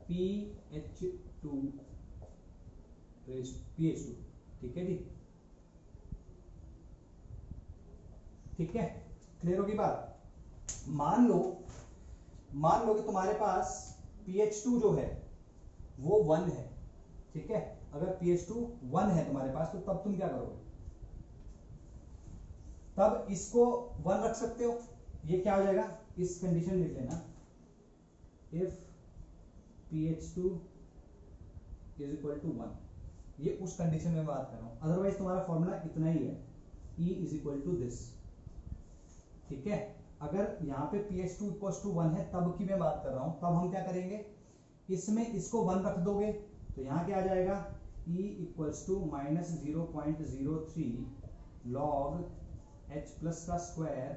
PH2 PH2। ठीक है जी, ठीक है, क्लियर होगी बात। मान लो कि तुम्हारे पास PH2 जो है वो 1 है। ठीक है, अगर PH2 1 है तुम्हारे पास, तो तब तुम क्या करोगे, तब इसको 1 रख सकते हो। ये क्या हो जाएगा, इस कंडीशन लिख लेना, if PH2 is equal to 1, ये उस कंडीशन में बात कर रहा हूं, अदरवाइज तुम्हारा फॉर्मूला इतना ही है, E is equal to this. ठीक है, अगर यहाँ पे PH2 इक्वल टू 1 है तब की मैं बात कर रहा हूं, तब हम क्या करेंगे, इसमें इसको 1 रख दोगे, तो यहाँ क्या आ जाएगा, E equals to minus 0.03 log H plus का स्क्वायर।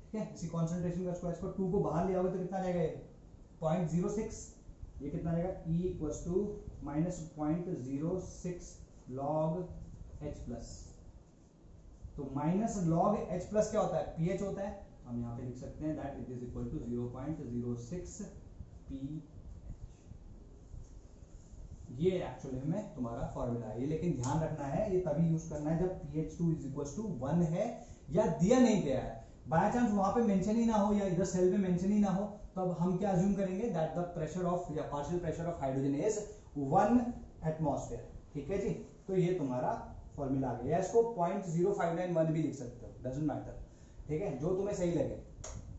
ठीक है, इसी कॉन्सेंट्रेशन का स्क्वायर, इसको 2 को बाहर ले आओगे तो कितना आ जाएगा, 0.06, ये कितना आ जाएगा, E equals to minus 0.06 log H plus. तो माइनस लॉग H प्लस क्या होता है, pH होता है, हम यहाँ पे लिख सकते हैं that it is equal to 0.06 pH। ये एक्चुअली में तुम्हारा फॉर्मूला है, ये लेकिन ध्यान रखना है, ये तभी यूज करना है जब PH2 इज इक्वल टू 1 है या दिया नहीं गया है। बाय चांस वहां पे मेंशन ही ना हो या इधर सेल में मेंशन ही ना हो, तब हम क्या अज्यूम करेंगे, दैट द प्रेशर ऑफ या partial pressure of hydrogen is 1 atmosphere. ठीक है जी, तो ये तुम्हारा फॉर्मूला आ गया, या इसको 0.0591 भी लिख सकते हो, डजंट मैटर। ठीक है, जो तुम्हें सही लगे,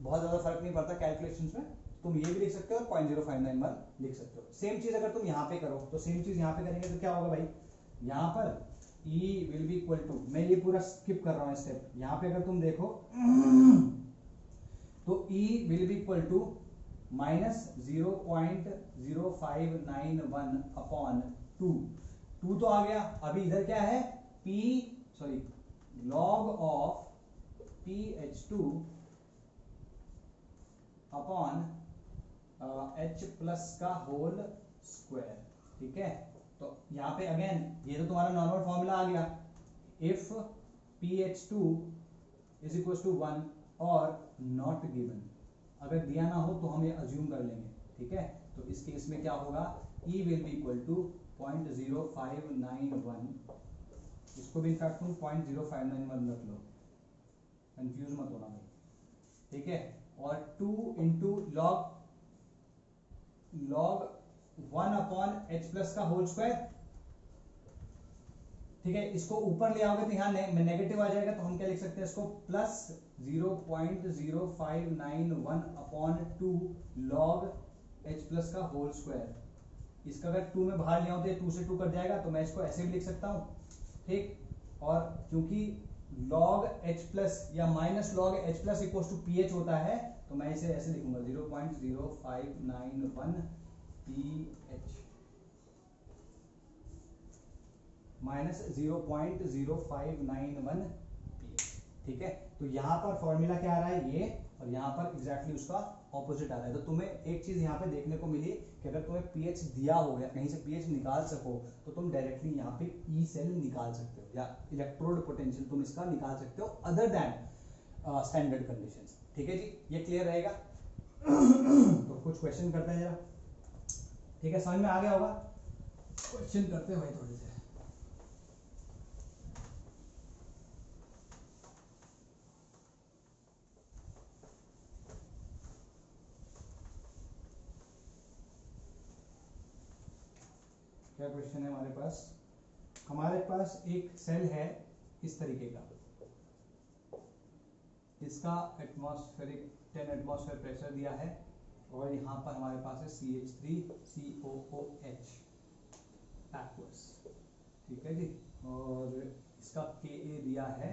बहुत ज्यादा फर्क नहीं पड़ता कैलकुलेशंस में, तुम ये भी लिख सकते हो और 0.0591 लिख सकते हो। सेम चीज अगर तुम यहाँ पे करो तो सेम चीज यहाँ पे करेंगे तो क्या होगा भाई, यहाँ पर E will be equal to, मैं ये पूरा स्किप कर रहा हूँ स्टेप, यहाँ पे अगर तुम देखो तो E will be equal to minus 0.0591 upon 2 तो आ गया। अभी इधर क्या है, log of PH2 upon H plus का होल स्क्वायर। ठीक है, तो यहाँ पे अगेन ये तो तुम्हारा नॉर्मल फॉर्मूला आ गया, if PH2 is equal to 1 और नॉट गिवन, अगर दिया ना हो तो हम ये अज्यूम कर लेंगे। ठीक है, तो इस केस में क्या होगा, E will be equal to 0.0591, इसको भी इनफैक्ट तुम 0.0591 रख लो, कंफ्यूज मत होना भाई। ठीक है, और 2 into log 1 upon H plus का होल स्क्वायर। ठीक है, इसको ऊपर ले आओगे तो यहाँ नेगेटिव आ जाएगा, तो हम क्या लिख सकते हैं इसको, plus 0.0591 upon 2 log H plus का होल स्क्वायर। इसका अगर 2 में बाहर ले आऊं तो ये 2 से 2 कट जाएगा, तो मैं इसको ऐसे भी लिख सकता हूं। ठीक, और क्योंकि log H प्लस या minus log H plus equal to PH होता है, तो मैं इसे ऐसे लिखूंगा 0.0591 PH माइनस 0.0591 PH। ठीक है, तो यहां पर फॉर्मूला क्या आ रहा है ये, और यहां पर एग्जैक्टली उसका ऑपोजिट आ रहा है। तो तुम्हें एक चीज यहां पे देखने को मिली कि अगर तुम्हें पीएच दिया हो या कहीं से पीएच निकाल सको तो तुम डायरेक्टली यहां पे ई सेल निकाल सकते हो या इलेक्ट्रोड पोटेंशियल तुम इसका निकाल सकते हो अदर देन स्टैंडर्ड कंडीशंस। ठीक है जी, ये क्लियर रहेगा। तो कुछ क्वेश्चन करते हैं जरा। ठीक है, समझ में आ गया होगा, क्वेश्चन करते हैं भाई थोड़े से। क्या क्वेश्चन है हमारे पास एक सेल है इस तरीके का, इसका एटमॉस्फेरिक 10 एटमॉस्फेयर प्रेशर दिया है और यहाँ पर हमारे पास है CH3COOH एक्वस। ठीक है जी, और इसका Ka दिया है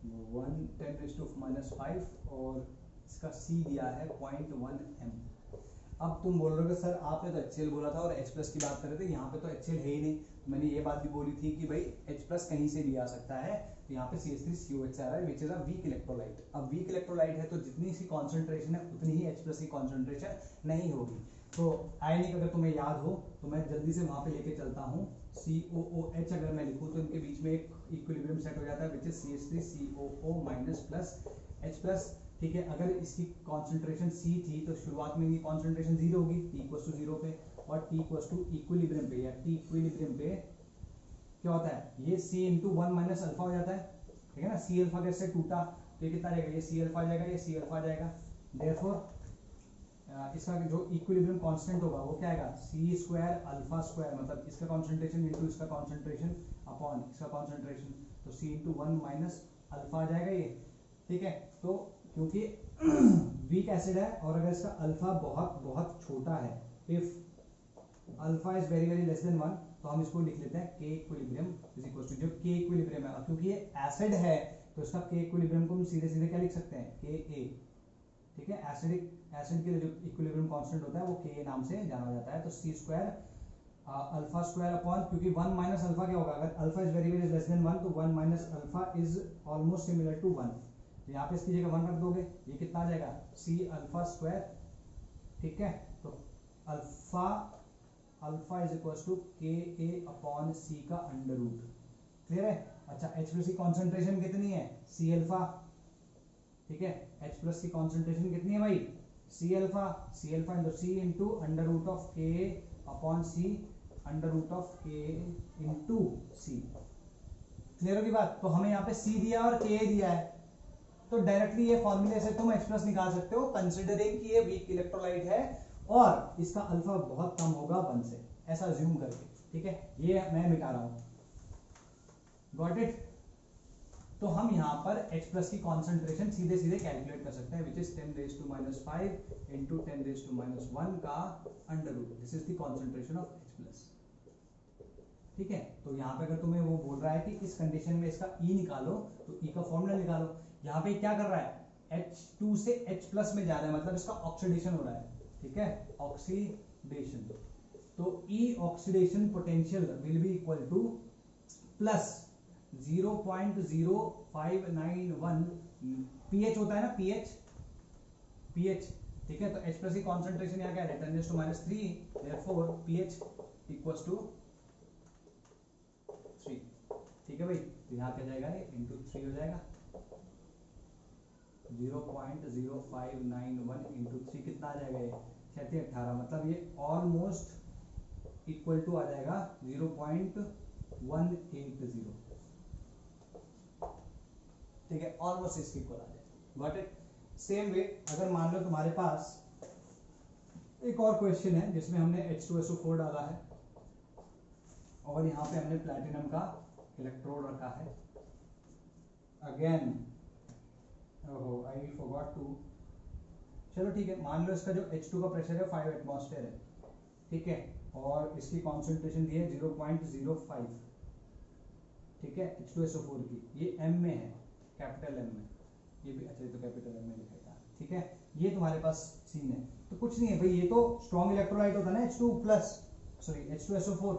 10⁻⁵ और इसका सी दिया है 0.1 m। अब तुम बोल रहे हो कि सर आपने तो HCl बोला था और H प्लस की बात कर रहे थे, यहाँ पे तो HCl है ही नहीं। तो मैंने ये बात भी बोली थी कि भाई H प्लस कहीं से भी आ सकता है, तो यहाँ पे CH3COH से आ रहा है, which is a weak electrolyte. अब वीक इलेक्ट्रोलाइट है तो जितनी सी कॉन्सेंट्रेशन है उतनी ही H प्लस की कॉन्सेंट्रेशन नहीं होगी। तो आयनिक अगर तुम्हें याद हो तो मैं जल्दी से वहां पे लेके चलता हूँ। COOH अगर मैं लिखूँ तो इनके बीच में एक इक्विलिब्रियम सेट हो जाता है, which is CH3COO minus plus H plus. ठीक है, अगर इसकी कॉन्सेंट्रेशन C थी तो शुरुआत में ये कॉन्सेंट्रेशन 0 होगी, T इक्वल टू 0 पे, और T इक्वल टू इक्विलिब्रियम पे या T इक्विलिब्रियम पे क्या होता है, ये C इंटू 1 माइनस अल्फा हो जाता है। ठीक है ना, C अल्फा कैसे टूटा तो ये कितना जाएगा, ये C अल्फा जाएगा, ये C अल्फा जाएगा। देयरफॉर इसका जो इक्विलिब्रियम कांस्टेंट होगा वो क्या आएगा, C स्क्वायर अल्फा स्क्वायर, मतलब इसका कॉन्सेंट्रेशन इंटू इसका कॉन्सेंट्रेशन अपॉन इसका कॉन्सेंट्रेशन, तो C इंटू 1 माइनस अल्फा आ जाएगा ये। ठीक है, तो क्योंकि वीक एसिड है और अगर इसका अल्फा बहुत बहुत छोटा है, if alpha is very very less than 1, तो हम इसको लिख लेते हैं K equilibrium is equal to, जो K इक्विलिब्रियम है, क्योंकि ये एसिड है तो इसका K इक्विलिब्रियम को हम सीधे सीधे क्या लिख सकते हैं, Ka। ठीक है, एसिड के लिए जो इक्विलिब्रियम कांस्टेंट होता है वो Ka नाम से जाना जाता है। तो C square alpha square upon, क्योंकि 1 माइनस अल्फा क्या होगा, अगर alpha is very very less than 1 तो 1 minus alpha is almost similar to 1, तो यहाँ पे इसकी जगह 1 रख दोगे, ये कितना आ जाएगा, C अल्फा स्क्वायर। ठीक है, तो alpha is equal to Ka upon C का अंडर रूट। क्लियर है। अच्छा, H प्लस की कॉन्सेंट्रेशन कितनी है, C अल्फा। ठीक है, H प्लस की कॉन्सेंट्रेशन कितनी है भाई, C alpha into C into under root of K upon C under root of K into C। Clear होगी बात। तो हमें यहाँ पे C दिया और K दिया है, तो डायरेक्टली ये फॉर्मूले से तुम H प्लस निकाल सकते हो, कंसिडरिंग कि ये वीक इलेक्ट्रोलाइट है और इसका अल्फा बहुत कम होगा 1 से, ऐसा अज्यूम करके। ठीक है, ये मैं मिटा रहा हूं, गॉट इट। तो हम यहाँ पर H प्लस की कॉन्सेंट्रेशन सीधे सीधे कैलकुलेट कर सकते हैं, which is 10 raise to minus 5 into 10 raise to minus 1 का under root, this is the concentration of H plus. ठीक है, तो यहाँ पे अगर तुम्हें वो बोल रहा है कि इस कंडीशन में इसका E निकालो, तो E का फॉर्मूला निकालो। यहाँ पे क्या कर रहा है, H2 से H प्लस में जा रहा है, मतलब इसका ऑक्सीडेशन हो रहा है। ठीक है, ऑक्सीडेशन, तो E oxidation potential will be equal two plus 0.0591 pH होता है ना, pH। ठीक है, तो H प्लस की कॉन्सेंट्रेशन यहाँ क्या है, 10⁻⁻3, देयरफॉर pH इक्वल्स टू 3। ठीक है भाई, तो यहाँ क्या जाएगा, ये इंटू 3 हो जाएगा, 0.0591 इंटू 3 कितना आ जाएगा, ये 3618, मतलब ये ऑलमोस्ट इक्वल टू आ जाएगा 0.180। ठीक है, ऑलमोस्ट इसके इक्वल आ जाएगा, गॉट इट। सेम वे अगर मान लो तुम्हारे पास एक और क्वेश्चन है जिसमें हमने H2SO4 डाला है और यहाँ पे हमने प्लैटिनम का इलेक्ट्रोड रखा है। अगेन ओहो आई फॉरगॉट टू, चलो ठीक है, मान लो इसका जो H2 का प्रेशर है 5 एटमॉस्फेयर है। ठीक है, और इसकी कॉन्सेंट्रेशन दी है 0.05। ठीक है, H2SO4 की, ये M में है, कैपिटल M में, ये भी अच्छा, ये तो कैपिटल M में लिखेगा। ठीक है, ये तुम्हारे पास सीन है, तो कुछ नहीं है भाई, ये तो स्ट्रॉन्ग इलेक्ट्रोलाइट होता है ना, H2SO4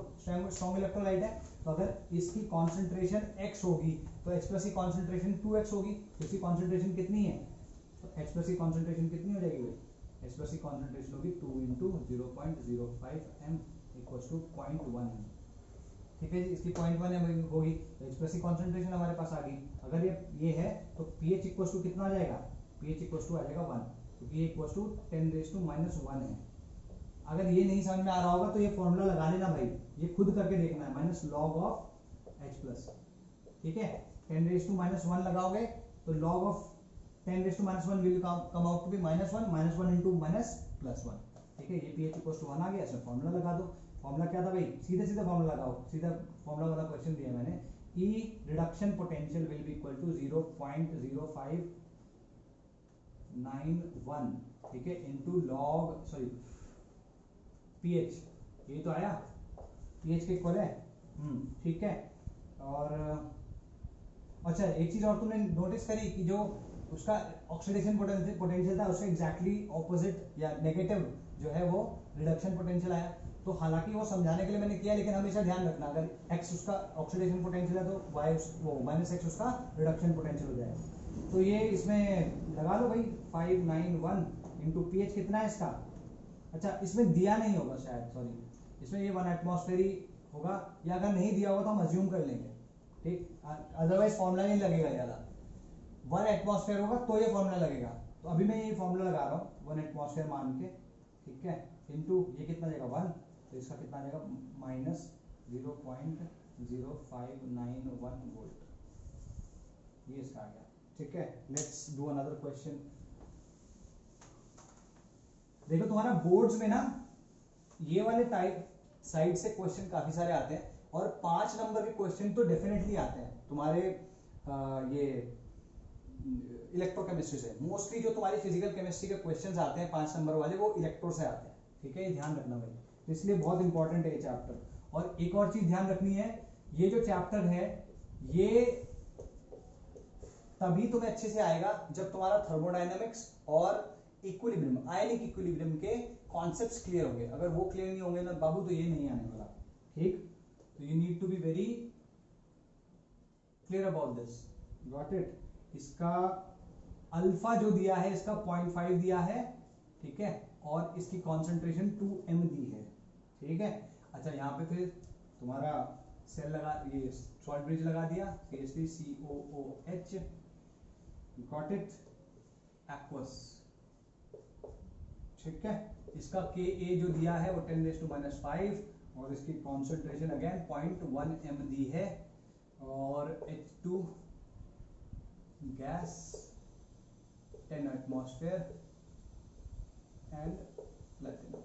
स्ट्रॉन्ग इलेक्ट्रोलाइट है, तो अगर इसकी कॉन्सेंट्रेशन X होगी तो H प्लस की कॉन्सेंट्रेशन 2X होगी, तो इसकी कॉन्सेंट्रेशन कितनी है, तो H प्लस की कॉन्सेंट्रेशन कितनी हो जाएगी भाई, H प्लस की कॉन्सेंट्रेशन होगी 2 into 0.05 m equals to 0.1 m। ठीक है जी, इसकी 0.1 m होगी, तो H प्लस की कॉन्सेंट्रेशन हमारे पास आ गई। अगर ये है तो pH इक्वल्स टू कितना आ जाएगा, pH इक्वल्स टू आ जाएगा 1, क्योंकि ये इक्वल्स टू 10⁻⁻1 है। अगर ये नहीं समझ में आ रहा होगा तो ये फॉर्मूला लगा लेना भाई, ये खुद करके देखना है, minus log of H plus. ठीक है, 10⁻⁻1 लगाओगे तो log of 10⁻⁻1 will come out to be -1 into +1। ठीक है, ये pH इक्वल्स टू 1 आ गया, इसमें फॉर्मूला लगा दो। फॉर्मूला क्या था भाई, सीधे सीधे फॉर्मूला लगाओ, सीधा फॉर्मूला वाला क्वेश्चन दिया मैंने, E reduction potential will be equal to 0.0591। ठीक है, इनटू लॉग pH, ये तो आया, pH के इक्वल है। ठीक है, और अच्छा एक चीज और तुमने नोटिस करी कि जो उसका ऑक्सीडेशन पोटेंशियल था, उसका एग्जैक्टली ऑपोजिट या नेगेटिव जो है वो रिडक्शन पोटेंशियल आया। तो हालांकि वो समझाने के लिए मैंने किया, लेकिन हमेशा ध्यान रखना अगर x उसका ऑक्सीडेशन पोटेंशियल है तो y वो -x उसका रिडक्शन पोटेंशियल हो जाएगा। तो ये इसमें लगा लो भाई 591 इंटू pH कितना है इसका। अच्छा इसमें दिया नहीं होगा शायद, सॉरी, इसमें ये 1 एटमॉस्फेयर ही होगा, या अगर नहीं दिया होगा तो हम अज्यूम कर लेंगे, ठीक, अदरवाइज फॉर्मूला नहीं लगेगा ज़्यादा। 1 एटमॉस्फेयर होगा तो ये फॉर्मूला लगेगा। तो अभी मैं ये फॉर्मूला लगा रहा हूँ 1 एटमॉस्फेयर मान के, ठीक है, इनटू ये कितना जाएगा 1, तो इसका कितना आ जाएगा -0.0591 वोल्ट, ये इसका आ गया, ठीक है। Let's do another question. देखो तुम्हारा बोर्ड्स में ना ये वाले टाइप साइड से क्वेश्चन काफी सारे आते हैं, और 5 नंबर के क्वेश्चन तो डेफिनेटली आते हैं तुम्हारे ये इलेक्ट्रोकेमिस्ट्री से। मोस्टली जो तुम्हारी फिजिकल केमिस्ट्री के क्वेश्चंस आते हैं 5 नंबर वाले वो इलेक्ट्रो से आते हैं, ठीक है, ये ध्यान रखना भाई। तो इसलिए बहुत इंपॉर्टेंट है ये चैप्टर। और एक और चीज ध्यान रखनी है, ये जो चैप्टर है ये तभी तुम्हें अच्छे से आएगा जब तुम्हारा थर्मोडायनेमिक्स और इक्विलिब्रियम, आयनिक इक्विलिब्रियम के कॉन्सेप्ट्स क्लियर होंगे। अगर वो क्लियर नहीं होंगे ना बाबू तो ये नहीं आने वाला, ठीक। तो you need to be very clear about this, got it. इसका अल्फा जो दिया है इसका 0.5 दिया है, ठीक है, और इसकी कॉन्सेंट्रेशन 2m दी है, ठीक है। अच्छा यहाँ पे फिर तुम्हारा सेल लगा, ये सॉल्ट ब्रिज लगा दिया, CH3COOH, गॉट इट, एक्वस, ठीक है। इसका Ka जो दिया है वो 10⁻⁵, और इसकी कॉन्सेंट्रेशन अगेन 0.1m दी है, और H2 gas 10 atmosphere and platinum,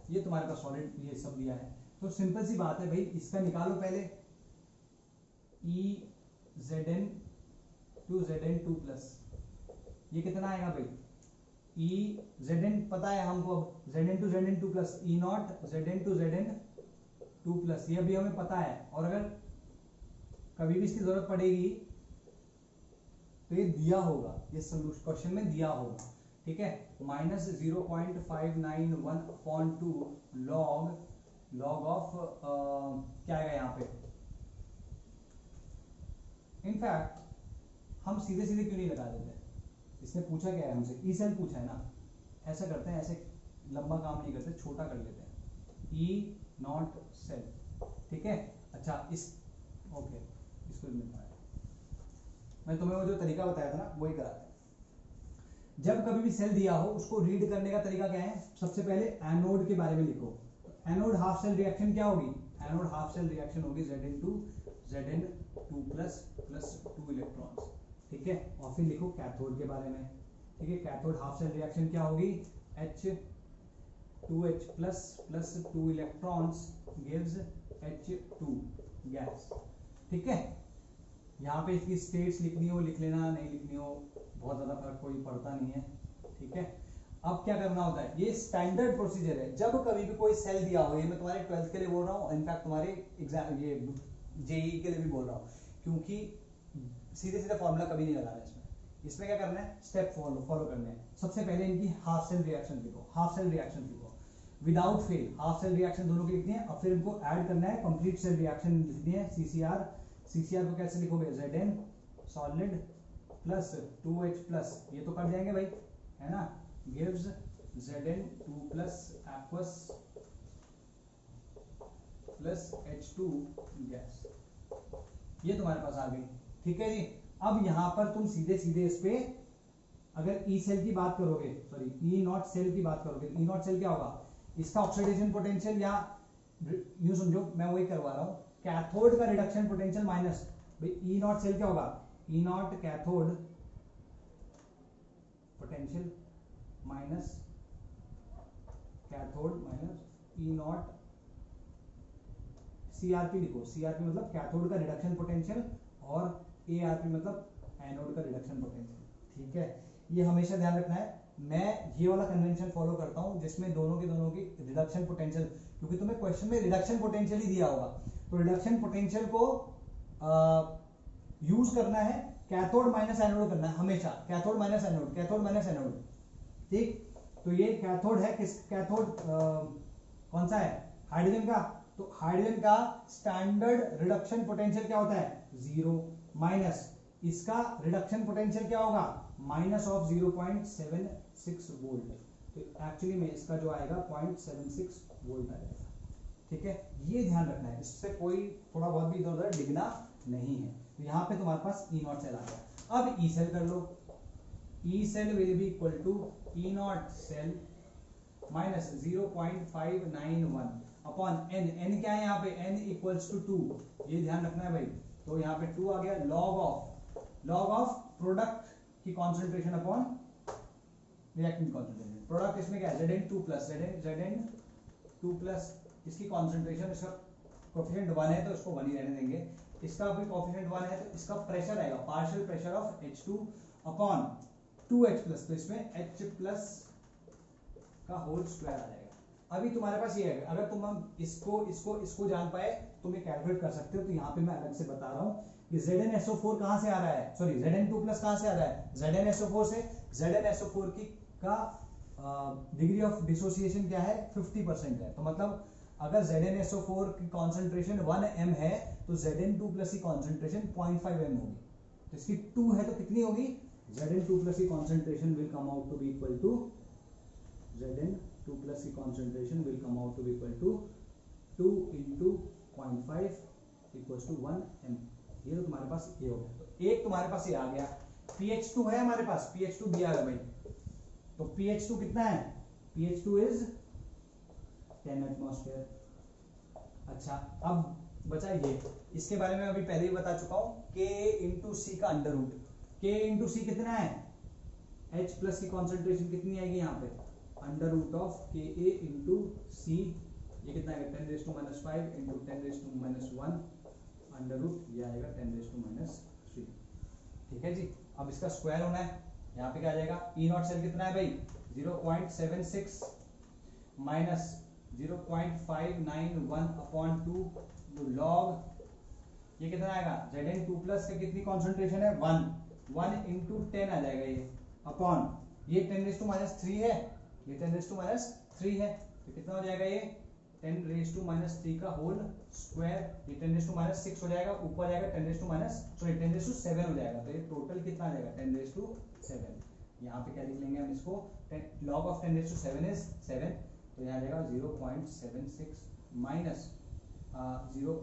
ये तुम्हारे पास सॉलिड ये सब दिया है। तो सिंपल सी बात है भाई, इसका निकालो पहले EZn2Zn2+, ये कितना आएगा भाई, Zn पता है हमको, अब Zn2Zn2+, E0 Zn2Zn2+, ये अभी हमें पता है। और अगर कभी भी इसकी जरूरत पड़ेगी तो ये दिया होगा, ये सोल्यूशन क्वेश्चन में दिया होगा, ठीक है। -0.591/2 लॉग ऑफ क्या आएगा यहाँ पे। इनफैक्ट हम सीधे सीधे क्यों नहीं लगा देते, इसने पूछा क्या है हमसे, ई सेल पूछा है ना, ऐसा करते हैं, ऐसे लंबा काम नहीं करते, छोटा कर लेते हैं, E0 सेल, ठीक है। अच्छा इस ओके इसको मैं तुम्हें वो जो तरीका बताया था ना वही कराते हैं। जब कभी भी सेल दिया हो उसको रीड करने का तरीका क्या है, सबसे पहले एनोड के बारे में लिखो। एनोड हाफ सेल रिएक्शन क्या होगी, एनोड हाफ सेल रिएक्शन होगी Zn2Zn2+ + 2 इलेक्ट्रॉन्स, ठीक है। और फिर लिखो कैथोड के बारे में, ठीक है। कैथोड हाफ सेल रिएक्शन क्या होगी, H2H+ + 2 electrons gives H2 gas, ठीक है। यहाँ पे इसकी स्टेट्स लिखनी हो लिख लेना, नहीं लिखनी हो बहुत ज्यादा फर्क कोई पड़ता नहीं है, ठीक है। अब क्या करना होता है, ये स्टैंडर्ड प्रोसीजर है। जब कभी भी कोई सेल दिया हो, ये मैं तुम्हारे 12th के लिए बोल रहा हूँ, इनफैक्ट तुम्हारे एग्जाम ये जेईई के लिए भी बोल रहा हूँ, क्योंकि सीधे सीधे फॉर्मूला कभी नहीं लगाना इसमें। इसमें क्या करना है, स्टेप फॉलो करने हैं। सबसे पहले इनकी हाफ सेल रिएक्शन लिखो, हाफ सेल रिएक्शन लिखो without fail, half cell reaction दोनों की लिखनी है। अब फिर इनको ऐड करना है, कंप्लीट सेल रिएक्शन लिखनी है, CCR को कैसे लिखोगे, Zn सॉलिड प्लस 2H+, ये तो कट जाएंगे भाई, है ना, gives Zn2+ aqueous plus H2 gas, ये तुम्हारे पास आ गई, ठीक है जी। अब यहां पर तुम सीधे सीधे इस पे अगर E सेल की बात करोगे, सॉरी E0 सेल की बात करोगे, E0 सेल क्या होगा, इसका ऑक्सीडेशन पोटेंशियल, या यूं समझो मैं वही करवा रहा हूं, कैथोड का रिडक्शन पोटेंशियल माइनस, भाई E0 सेल क्या होगा, E0 cathode potential minus cathode minus E0 CRP लिखो, CRP मतलब कैथोड का रिडक्शन पोटेंशियल, और ARP मतलब एनोड का रिडक्शन पोटेंशियल, ठीक है। ये हमेशा ध्यान रखना है। मैं ये वाला कन्वेंशन फॉलो करता हूं जिसमें दोनों की रिडक्शन पोटेंशियल, क्योंकि तुम्हें क्वेश्चन में रिडक्शन पोटेंशियल ही दिया होगा, तो रिडक्शन पोटेंशियल को यूज करना है कैथोड माइनस एनोड करना है हमेशा, cathode minus anode, cathode minus anode, ठीक। तो ये कैथोड है, किस कैथोड कौन सा है, हाइड्रोजन का। तो हाइड्रोजन का स्टैंडर्ड रिडक्शन पोटेंशियल क्या होता है, 0, माइनस इसका रिडक्शन पोटेंशियल क्या होगा, माइनस ऑफ 0.76 वोल्ट। तो एक्चुअली में इसका जो आएगा 0.76 वोल्ट आ जाएगा, ठीक है। ये ध्यान रखना है, इससे कोई थोड़ा बहुत भी इधर उधर डिगना नहीं है। तो यहाँ पे तुम्हारे पास ई नॉट सेल आ गया। अब ई सेल कर लो, E cell will be equal to E not cell minus 0.591 upon n, n क्या है यहाँ पे, एन इक्वल्स टू 2, ये ध्यान रखना है भाई। तो यहाँ पे 2 आ गया, लॉग ऑफ प्रोडक्ट की concentration upon reactant concentration. Product इसमें क्या है, Zn2 प्लस Zn2 प्लस इसकी कॉन्सेंट्रेशन, इसका कोफिशिएंट 1 है तो इसको 1 ही रहने देंगे, इसका भी कोफिशिएंट 1 है तो इसका प्रेशर आएगा partial pressure of H2 upon 2H plus, तो इसमें H प्लस का होल स्क्वायर आ जाएगा। अभी तुम्हारे पास ये है, अगर तुम हम इसको जान पाए तुम ये कैलकुलेट कर सकते हो। तो यहाँ पे मैं अलग से बता रहा हूँ कि ZnSO4 कहाँ से आ रहा है, सॉरी Zn2 प्लस कहाँ से आ रहा है, ZnSO4 से। ZnSO4 की का डिग्री ऑफ डिसोसिएशन क्या है, 50% है। तो मतलब अगर ZnSO4 की कॉन्सेंट्रेशन 1 m है तो Zn2 प्लस की कॉन्सेंट्रेशन 0.5 m होगी। तो इसकी 2 है तो कितनी होगी, Zn2 प्लस की concentration will come out to be equal to, Zn2 plus की concentration will come out to be equal to 2 into 0.5 equals to 1 m। ये तो तुम्हारे पास ये हो गया। तो एक तुम्हारे पास ये आ गया, pH2 है हमारे पास, pH2 दिया है भाई। तो pH2 कितना है, pH2 इज 10 एटमॉस्फेयर। अच्छा, अब बचा ये, इसके बारे में अभी पहले ही बता चुका हूं, K इंटू सी का अंडर रूट। K इंटू सी कितना है, H प्लस की कॉन्सेंट्रेशन कितनी आएगी यहाँ पे, under root of Ka into C, ये कितना आएगा 10 raise to minus 5 into 10 raise to minus 1 under root, ये आएगा 10 रेज़ टू माइनस 3। ठीक है जी। अब इसका स्क्वायर होना है, यहाँ पे क्या आ जाएगा, ई नॉट सेल कितना है भाई 0.76 माइनस 0.591 अपॉन 2 लॉग, ये कितना आएगा Zn2 प्लस का कितनी कॉन्सेंट्रेशन है 1 इंटू 10 आ जाएगा ये, अपॉन ये 10 रेज़ टू माइनस 3 है, ये 10 रेज़ टू माइनस 3 है, तो कितना हो जाएगा ये 10 रेज़ टू माइनस 3 का होल स्क्वायर, ये 10 रेज़ टू माइनस 6 हो जाएगा, ऊपर जाएगा 10 raise to minus, sorry 10 raise to 7 हो जाएगा। तो ये टोटल कितना आ जाएगा 10 रेज़ टू 7। यहाँ पे क्या लिख लेंगे हम इसको, log of 10 raise to 7 is 7, तो यहाँ आ जाएगा 0.76 माइनस 0.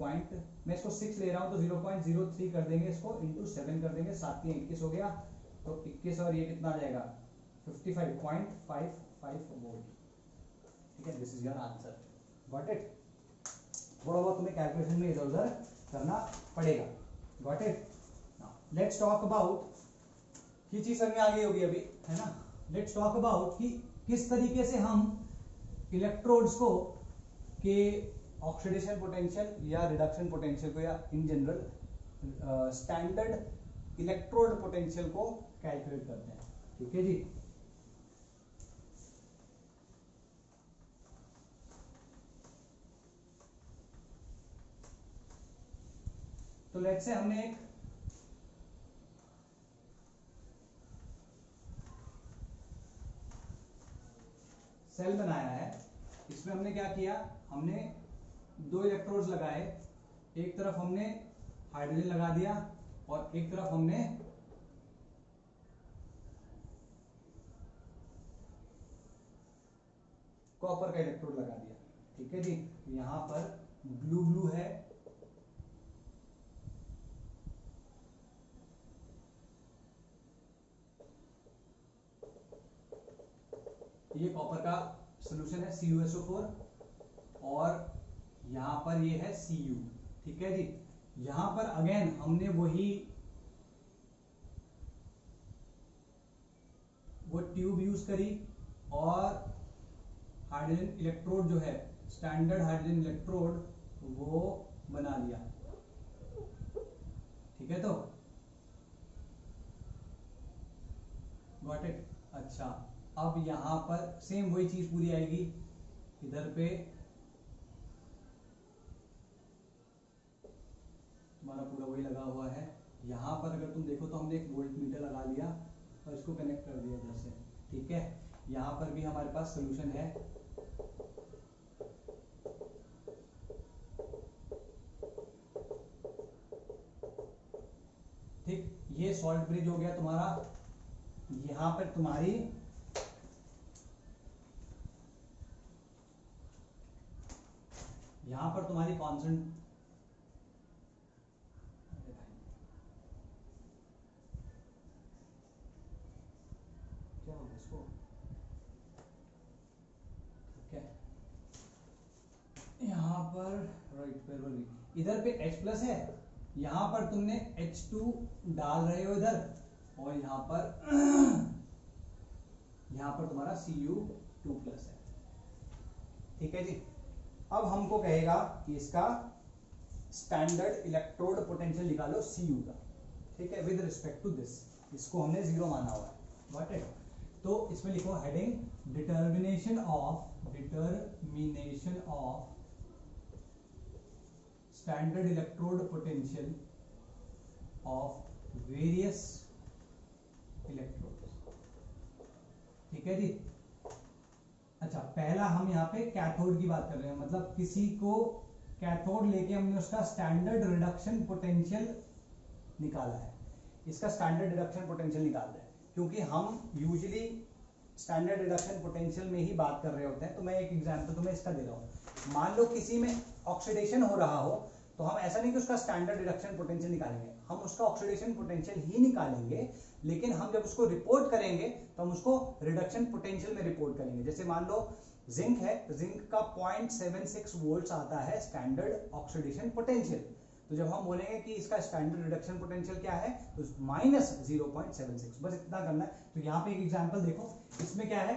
मैं इसको 6 ले रहा हूँ तो 0.03 कर देंगे, इसको इंटू 7 कर देंगे, 7 में 21 हो गया, तो 21 और ये कितना आ जाएगा 55.55 वोल्ट। ठीक है, this is your answer, got it. थोड़ा बहुत तुम्हें कैलकुलेशन में इधर उधर करना पड़ेगा, got it. Let's talk about, ये चीज समझ में आ गई होगी अभी, है ना। लेट्स टॉक अबाउट कि किस तरीके से हम इलेक्ट्रोड्स को के ऑक्सीडेशन पोटेंशियल या रिडक्शन पोटेंशियल को, या in general standard electrode potential को कैलकुलेट करते हैं। ठीक है जी। तो लेट्स से हमने एक सेल बनाया है, इसमें हमने क्या किया, हमने 2 इलेक्ट्रोड्स लगाए, एक तरफ हमने हाइड्रोजन लगा दिया और एक तरफ हमने कॉपर का इलेक्ट्रोड लगा दिया। ठीक है जी। यहां पर ब्लू ब्लू है, ये कॉपर का सॉल्यूशन है CuSO4, और यहां पर ये है Cu। ठीक है जी। यहां पर अगेन हमने वो ट्यूब यूज करी और हाइड्रोजन इलेक्ट्रोड जो है स्टैंडर्ड हाइड्रोजन इलेक्ट्रोड वो बना लिया। ठीक है, तो गॉट इट। अच्छा, अब यहां पर सेम वही चीज पूरी आएगी, इधर पे तुम्हारा पूरा वही लगा हुआ है, यहाँ पर अगर तुम देखो तो हमने एक वोल्ट मीटर लगा लिया और इसको कनेक्ट कर दिया इधर से, ठीक है। यहाँ पर भी हमारे पास सोल्यूशन है, ठीक। ये सॉल्ट ब्रिज हो गया तुम्हारा। यहाँ पर तुम्हारी कॉन्सेंट, क्या होगा इसको, ठीक है। यहाँ पर राइट पर इधर पे H प्लस है, यहाँ पर तुमने H2 डाल रहे हो इधर, और यहाँ पर तुम्हारा Cu2 प्लस है, ठीक है जी। अब हमको कहेगा कि इसका स्टैंडर्ड इलेक्ट्रोड पोटेंशियल निकालो Cu का, ठीक है, विद रिस्पेक्ट टू दिस। इसको हमने 0 माना हुआ है, गॉट इट। तो इसमें लिखो heading determination of standard electrode potential of various electrodes, ठीक है जी। अच्छा, पहला हम यहाँ पे कैथोड की बात कर रहे हैं, मतलब किसी को कैथोड लेके हमने उसका स्टैंडर्ड रिडक्शन पोटेंशियल निकाला है। इसका स्टैंडर्ड रिडक्शन पोटेंशियल निकाल रहे हैं क्योंकि हम यूजुअली स्टैंडर्ड रिडक्शन पोटेंशियल में ही बात कर रहे होते हैं। तो मैं एक एग्जांपल तुम्हें इसका दे रहा हूँ। मान लो किसी में ऑक्सीडेशन हो रहा हो, तो हम ऐसा नहीं कि उसका स्टैंडर्ड रिडक्शन पोटेंशियल निकालेंगे, हम उसका ऑक्सीडेशन पोटेंशियल ही निकालेंगे, लेकिन हम जब उसको रिपोर्ट करेंगे तो हम उसको रिडक्शन पोटेंशियल में रिपोर्ट करेंगे। जैसे मान लो जिंक है, जिंक का 0.76 वोल्ट्स आता है स्टैंडर्ड ऑक्सीडेशन पोटेंशियल। तो जब हम बोलेंगे कि इसका स्टैंडर्ड रिडक्शन पोटेंशियल क्या है, तो -0.76, बस इतना करना है। तो यहाँ पे एक एग्जांपल देखो, इसमें क्या है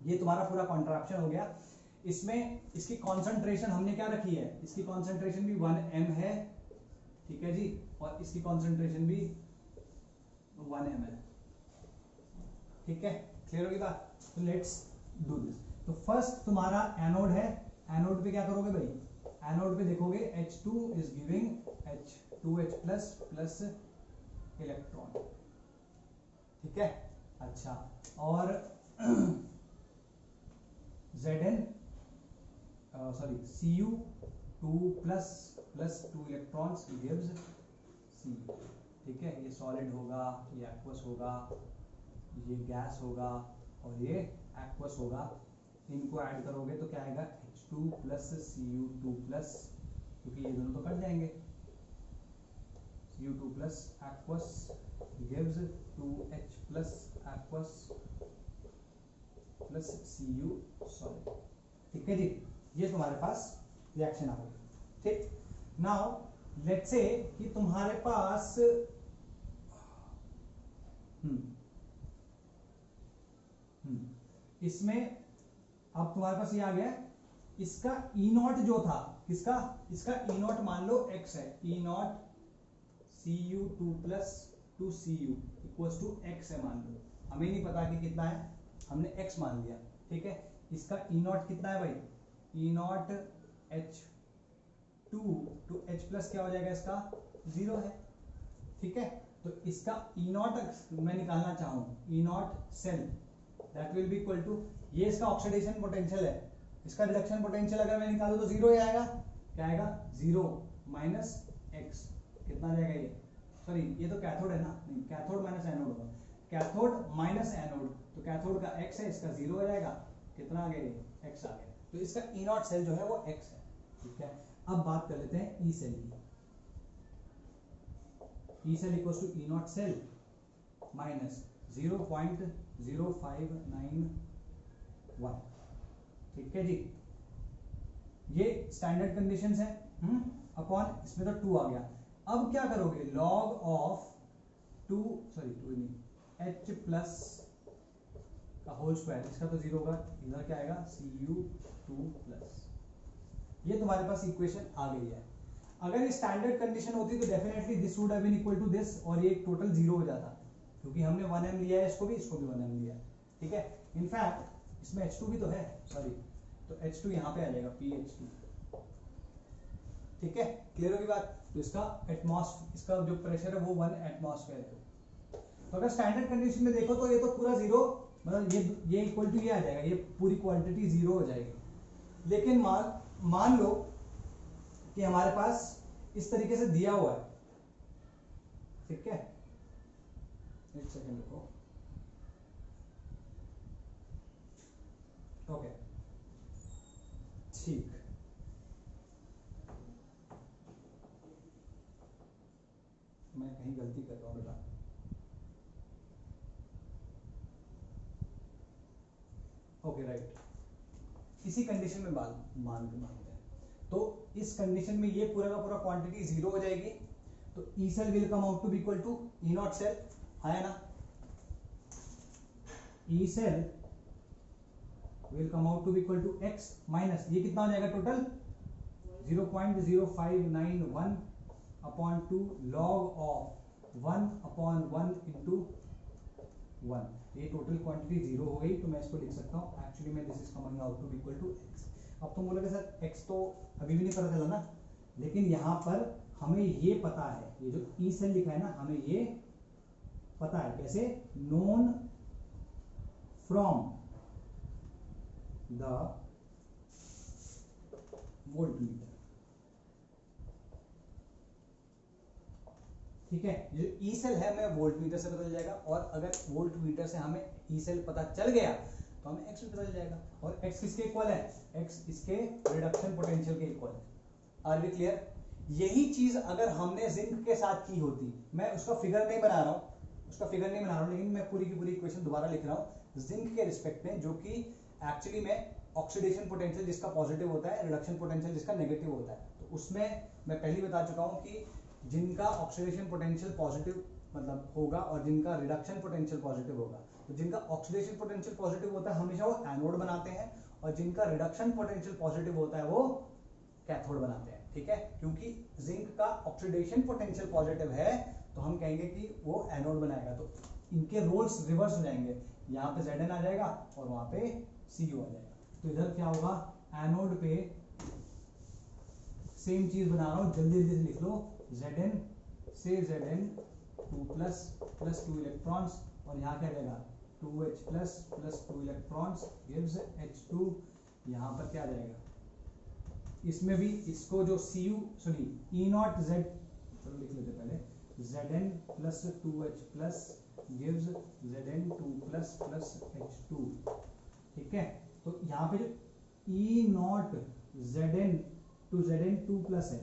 ये तुम्हारा पूरा कॉन्ट्रैक्शन हो गया। इसमें इसकी कॉन्सेंट्रेशन हमने क्या रखी है, इसकी कॉन्सेंट्रेशन भी 1m है, ठीक है जी, और इसकी कॉन्सेंट्रेशन भी 1m है, ठीक है। क्लियर होगी बात? तो लेट्स डू दिस। तो फर्स्ट तुम्हारा एनोड है, एनोड पे क्या करोगे भाई, एनोड पे देखोगे H2 is giving H2H plus electron, ठीक है। अच्छा, और Zn sorry Cu2 plus 2 electrons gives Cu, ठीक है। ये सॉलिड होगा, ये एक्वस होगा, ये गैस होगा और ये एक्वस होगा। इनको ऐड करोगे तो क्या आएगा, H2 प्लस Cu2 प्लस, क्योंकि ये दोनों तो कट जाएंगे, Cu2 plus aqueous gives 2H plus aqueous plus Cu solid, ठीक है जी। ये तुम्हारे पास रिएक्शन आ गई, ठीक। नाउ लेट्स से कि तुम्हारे पास इसमें अब तुम्हारे पास ये आ गया, इसका E0 जो था, किसका, इसका E0 मान लो x है, E0 Cu2 plus 2Cu equals to x है मान लो। हमें नहीं पता कि कितना है, हमने x मान लिया, ठीक है। इसका E0 कितना है भाई, E0 H2 to H plus क्या हो जाएगा, इसका 0 है, ठीक है। तो इसका E0 मैं निकालना चाहूँ, E0 cell that will be equal to, ये इसका ऑक्सीडेशन पोटेंशियल है, इसका रिडक्शन पोटेंशियल अगर मैं निकालूं तो 0 ही आएगा। क्या आएगा, 0 माइनस x, कितना आ जाएगा ये, सॉरी ये तो कैथोड है ना, नहीं कैथोड माइनस एनोड होगा, कैथोड माइनस एनोड, तो कैथोड का x है, इसका 0 हो जाएगा, कितना आ गया ये, x आ गया। तो इसका E0 सेल जो है वो x है, ठीक है। अब बात कर लेते हैं E सेल की। E cell equals to E0 cell minus 0.0591, ठीक है जी। ये स्टैंडर्ड कंडीशंस है, अपॉन इसमें तो 2 आ गया। अब क्या करोगे, लॉग ऑफ 2 नहीं, H प्लस का होल स्क्वायर, इसका तो 0 होगा, इधर क्या आएगा Cu2 प्लस। ये तुम्हारे पास इक्वेशन आ गई है। अगर ये स्टैंडर्ड कंडीशन होती तो definitely this would have been equal to this, और ये टोटल 0 हो जाता, क्योंकि हमने 1m लिया है, इसको भी 1m लिया है, ठीक है। इनफैक्ट इसमें H2 भी तो है, सॉरी, तो H2 यहाँ पे आ जाएगा, PH2, ठीक है, क्लियर होगी बात। तो इसका जो प्रेशर है वो 1 एटमॉस्फेयर है। तो अगर स्टैंडर्ड कंडीशन में देखो तो ये तो पूरा जीरो, मतलब ये इक्वल टू ये आ जाएगा, ये पूरी क्वांटिटी जीरो हो जाएगी। लेकिन मान लो कि हमारे पास इस तरीके से दिया हुआ है, ठीक है, एक सेकंड रुको, ओके ठीक, मैं कहीं गलती कर रहा हूं बेटा, ओके राइट, इसी कंडीशन में मान के मानते हैं। तो इस कंडीशन में ये पूरा का पूरा क्वांटिटी जीरो हो जाएगी, तो E cell will come out to be equal to E not cell, है ना, E cell will come out to be equal to x minus, ये कितना हो जाएगा total 0.0591 upon 2 log of 1 upon 1 into 1, ये टोटल क्वांटिटी जीरो हो गई। तो मैं इसको लिख सकता हूँ एक्चुअली में this is coming out to be equal to x. अब तुम बोलोगे सर एक्स तो अभी भी नहीं पता चला ना, लेकिन यहाँ पर हमें ये पता है, ये जो ई सेल लिखा है ना, हमें ये पता है कैसे, नोन फ्रॉम द वोल्टमीटर, ठीक है, जो ई सेल है हमें वोल्टमीटर से पता चल जाएगा, और अगर वोल्टमीटर से हमें ई सेल पता चल गया तो हमें एक्स भी पता चल जाएगा, और एक्स किसके इक्वल है, एक्स इसके रिडक्शन पोटेंशियल के इक्वल है। Are we clear? यही चीज अगर हमने जिंक के साथ की होती, मैं उसका फिगर नहीं बना रहा हूं, लेकिन मैं पूरी की पूरी इक्वेशन दोबारा लिख रहा हूं जिंक के रिस्पेक्ट में, जो कि एक्चुअली में ऑक्सीडेशन पोटेंशियल जिसका पॉजिटिव होता है, रिडक्शन पोटेंशियल जिसका नेगेटिव होता है। तो उसमें मैं पहले ही बता चुका हूं कि जिनका ऑक्सीडेशन पोटेंशियल पॉजिटिव मतलब होगा और जिनका रिडक्शन पोटेंशियल पॉजिटिव होगा, तो जिनका ऑक्सीडेशन पोटेंशियल पॉजिटिव होता है हमेशा वो एनोड बनाते हैं, और जिनका रिडक्शन पोटेंशियल पॉजिटिव होता है वो कैथोड बनाते हैं, ठीक है, क्योंकि जिंक का ऑक्सीडेशन पोटेंशियल पॉजिटिव है तो हम कहेंगे कि वो एनोड बनाएगा, तो इनके रोल्स रिवर्स हो जाएंगे, यहाँ पे Zn आ जाएगा और वहां पे Cu आ जाएगा। तो इधर क्या होगा, एनोड पे सेम चीज बना रहा हूं, जल्दी जल्दी लिख लो, Zn से Zn 2 प्लस 2 इलेक्ट्रॉन्स, और यहाँ क्या जाएगा 2H plus 2 electrons gives H2, यहाँ पर क्या जाएगा, इसमें भी इसको जो ई नॉट Z, चलो लिख लेते पहले, Zn plus 2H plus gives Zn2 plus H2, ठीक है। तो यहाँ पे जो E not Zn two Zn2 plus है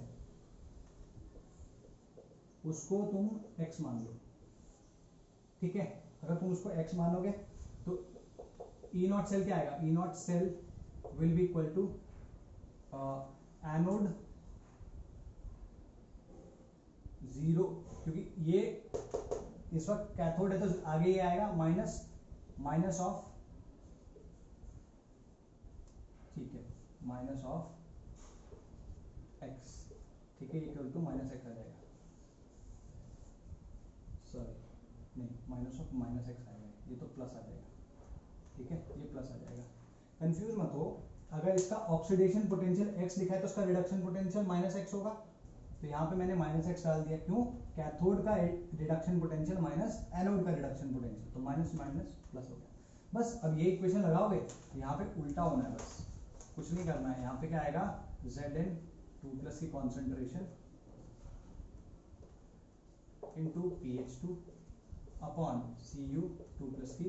उसको तुम x मान लो, ठीक है, अगर तुम उसको x मानोगे तो ई नॉट सेल क्या आएगा, E not cell will be equal to anode 0, क्योंकि ये इस वक्त कैथोड है तो आगे ये आएगा माइनस ऑफ, ठीक है, माइनस ऑफ x, ठीक है, इक्वल टू माइनस एक्स आ जाएगा, सॉरी नहीं, माइनस एक्स आएगा, ये तो प्लस आ जाएगा, ठीक है, ये प्लस आ जाएगा, कंफ्यूज मत हो। अगर इसका ऑक्सीडेशन पोटेंशियल x लिखा है तो इसका रिडक्शन पोटेंशियल माइनस एक्स होगा, तो यहाँ पे मैंने माइनस एक्स डाल दिया, क्यों, कैथोड का रिडक्शन पोटेंशियल माइनस एनोड का रिडक्शन पोटेंशियल, तो माइनस माइनस प्लस हो गया। बस अब ये इक्वेशन लगाओगे तो यहाँ पे उल्टा होना है, बस कुछ नहीं करना है, यहाँ पे क्या आएगा, Zn2 प्लस की concentration into PH2 upon Cu2 plus की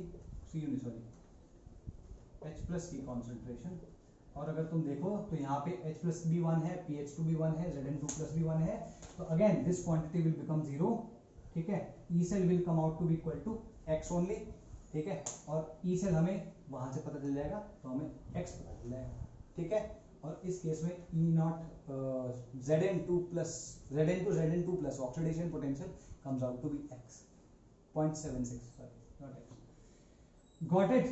H प्लस की कॉन्सेंट्रेशन, और अगर तुम देखो तो यहाँ पे H प्लस भी 1 है, PH2 भी 1 है, Zn2 प्लस भी 1 है, तो again this quantity will become 0, ठीक है, E cell will come out to be equal to x only, ठीक है, और ई सेल हमें वहां से पता चल जाएगा तो हमें x पता चल जाएगा, ठीक है, और इस केस में E not Zn2 plus oxidation potential comes out to be x 0.76, sorry not x, got it.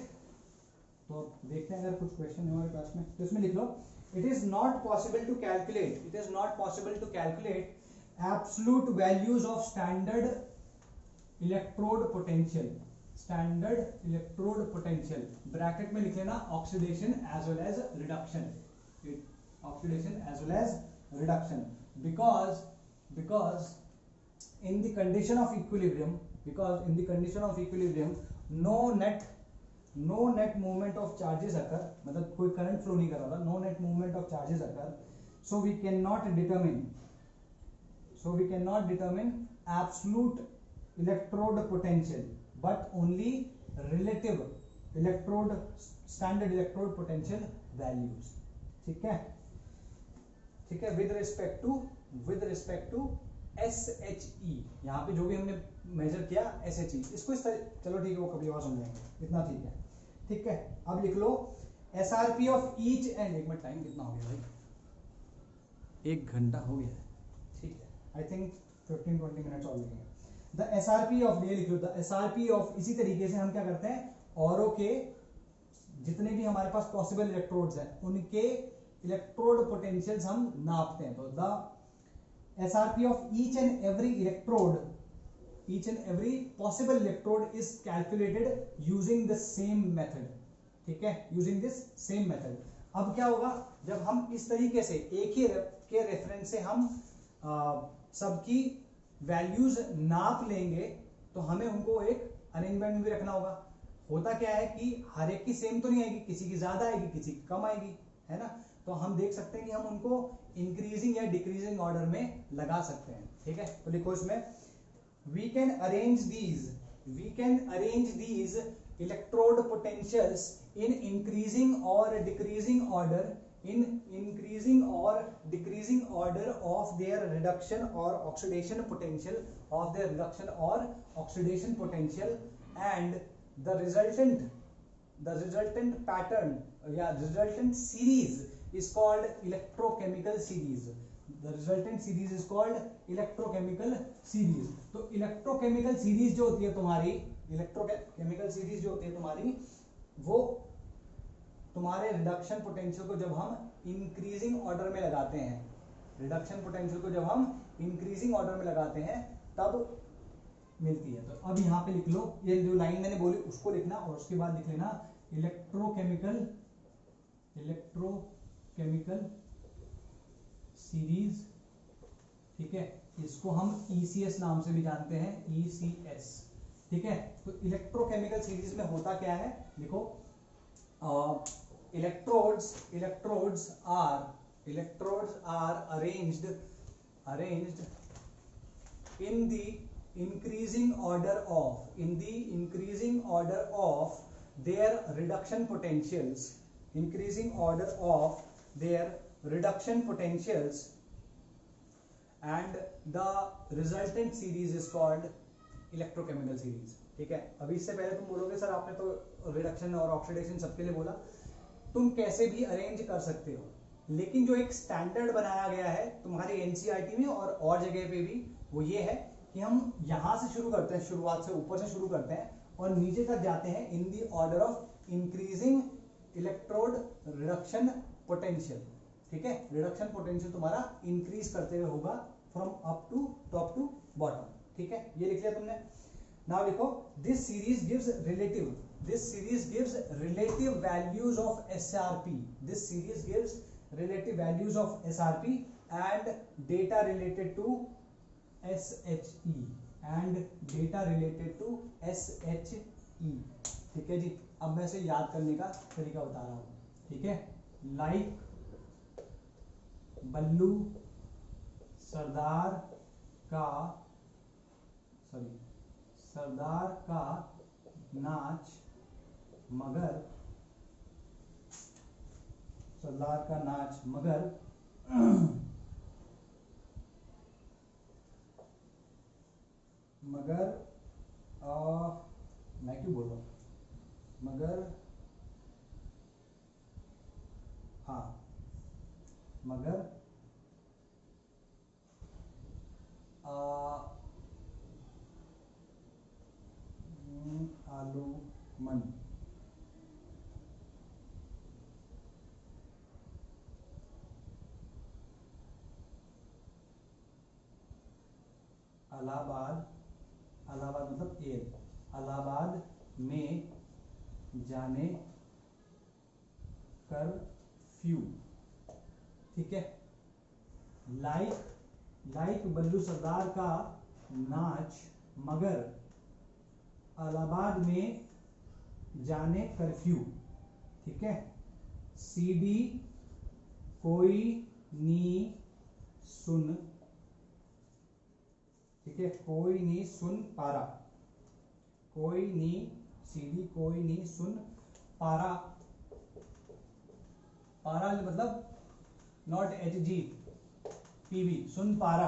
तो देखते हैं अगर कुछ क्वेश्चन है हमारे पास में, तो इसमें लिख लो, it is not possible to calculate absolute values of standard electrode potential, bracket में लिख लेना oxidation as well as reduction, because in the condition of equilibrium, no net movement of charges occur, मतलब कोई करंट फ्लो नहीं कर रहा था, no net movement of charges occur, so we cannot determine absolute electrode potential but only relative standard electrode potential values. ठीक है with respect to SHE, यहाँ पे जो भी हमने मेजर किया SHE, इसको इस तरह, चलो ठीक है वो कभी और समझाएंगे, इतना ठीक है। अब लिख लो SRP ऑफ ईच एंड, एक मिनट, टाइम कितना हो गया भाई, 1 घंटा हो गया है, ठीक है, आई थिंक 15-20 मिनट्स और लगेंगे। द SRP ऑफ, ये लिख लो, द SRP ऑफ, इसी तरीके से हम क्या करते हैं, औरों के जितने भी हमारे पास पॉसिबल इलेक्ट्रोड्स हैं उनके इलेक्ट्रोड पोटेंशियल्स हम नापते हैं। तो the SRP of each and every possible electrode is calculated using the same method, ठीक है, using this same method। अब क्या होगा, जब हम इस तरीके से एक ही के रेफरेंस से हम सबकी वैल्यूज नाप लेंगे तो हमें उनको एक अरेंजमेंट भी रखना होगा। होता क्या है कि हर एक की सेम तो नहीं आएगी, किसी की ज्यादा आएगी, किसी की कम आएगी, है ना। तो हम देख सकते हैं कि हम उनको इंक्रीजिंग या डिक्रीजिंग ऑर्डर में लगा सकते हैं, ठीक है। तो लिखो इसमें, we can arrange these electrode potentials in increasing or decreasing order of their reduction or oxidation potential and the resultant pattern या resultant series is called electrochemical series। The resultant series is called electrochemical series। तो electrochemical series जो होती है तुम्हारी, वो तुम्हारे reduction potential को जब हम इंक्रीजिंग ऑर्डर में लगाते हैं, तब मिलती है। तो अब यहाँ पे लिख लो, ये जो लाइन मैंने बोली उसको लिखना और उसके बाद लिख लेना इलेक्ट्रोकेमिकल सीरीज, ठीक है। इसको हम ECS नाम से भी जानते हैं, ECS, ठीक है। तो इलेक्ट्रोकेमिकल सीरीज में होता क्या है, देखो, electrodes are arranged in the increasing order of their reduction potentials, and the resultant series is called electrochemical series, ठीक है। अभी इससे पहले तुम बोलोगे सर आपने तो रिडक्शन और ऑक्सीडेशन सबके लिए बोला, तुम कैसे भी अरेंज कर सकते हो, लेकिन जो एक स्टैंडर्ड बनाया गया है तुम्हारी NCERT में और जगह पे भी, वो ये है कि हम यहां से शुरू करते हैं, शुरुआत से ऊपर से शुरू करते हैं और नीचे तक जाते हैं in the order of increasing electrode reduction potential, ठीक है। रिडक्शन पोटेंशियल तुम्हारा इंक्रीज करते हुए होगा from up to top to bottom, ठीक है। ये लिख लिया तुमने। नाउ लिखो, this series gives relative values of SRP, and data related to SHE, ठीक है जी। अब मैं इसे याद करने का तरीका बता रहा हूं, ठीक है। लाइक बल्लू सरदार का नाच मगर मैं क्यों बोल रहा हूं मगर आलू मन, इलाहाबाद मतलब इलाहाबाद में जाने कर्फ्यू, ठीक है। लाइक लाइक बल्लू सरदार का नाच मगर इलाहाबाद में जाने कर्फ्यू। ठीक है, सीडी कोई नी सुन, ठीक है, कोई नहीं सुन पारा, कोई नहीं, सीडी कोई नहीं सुन पारा, पारा मतलब नॉट एच जी पीवी, सुन पारा,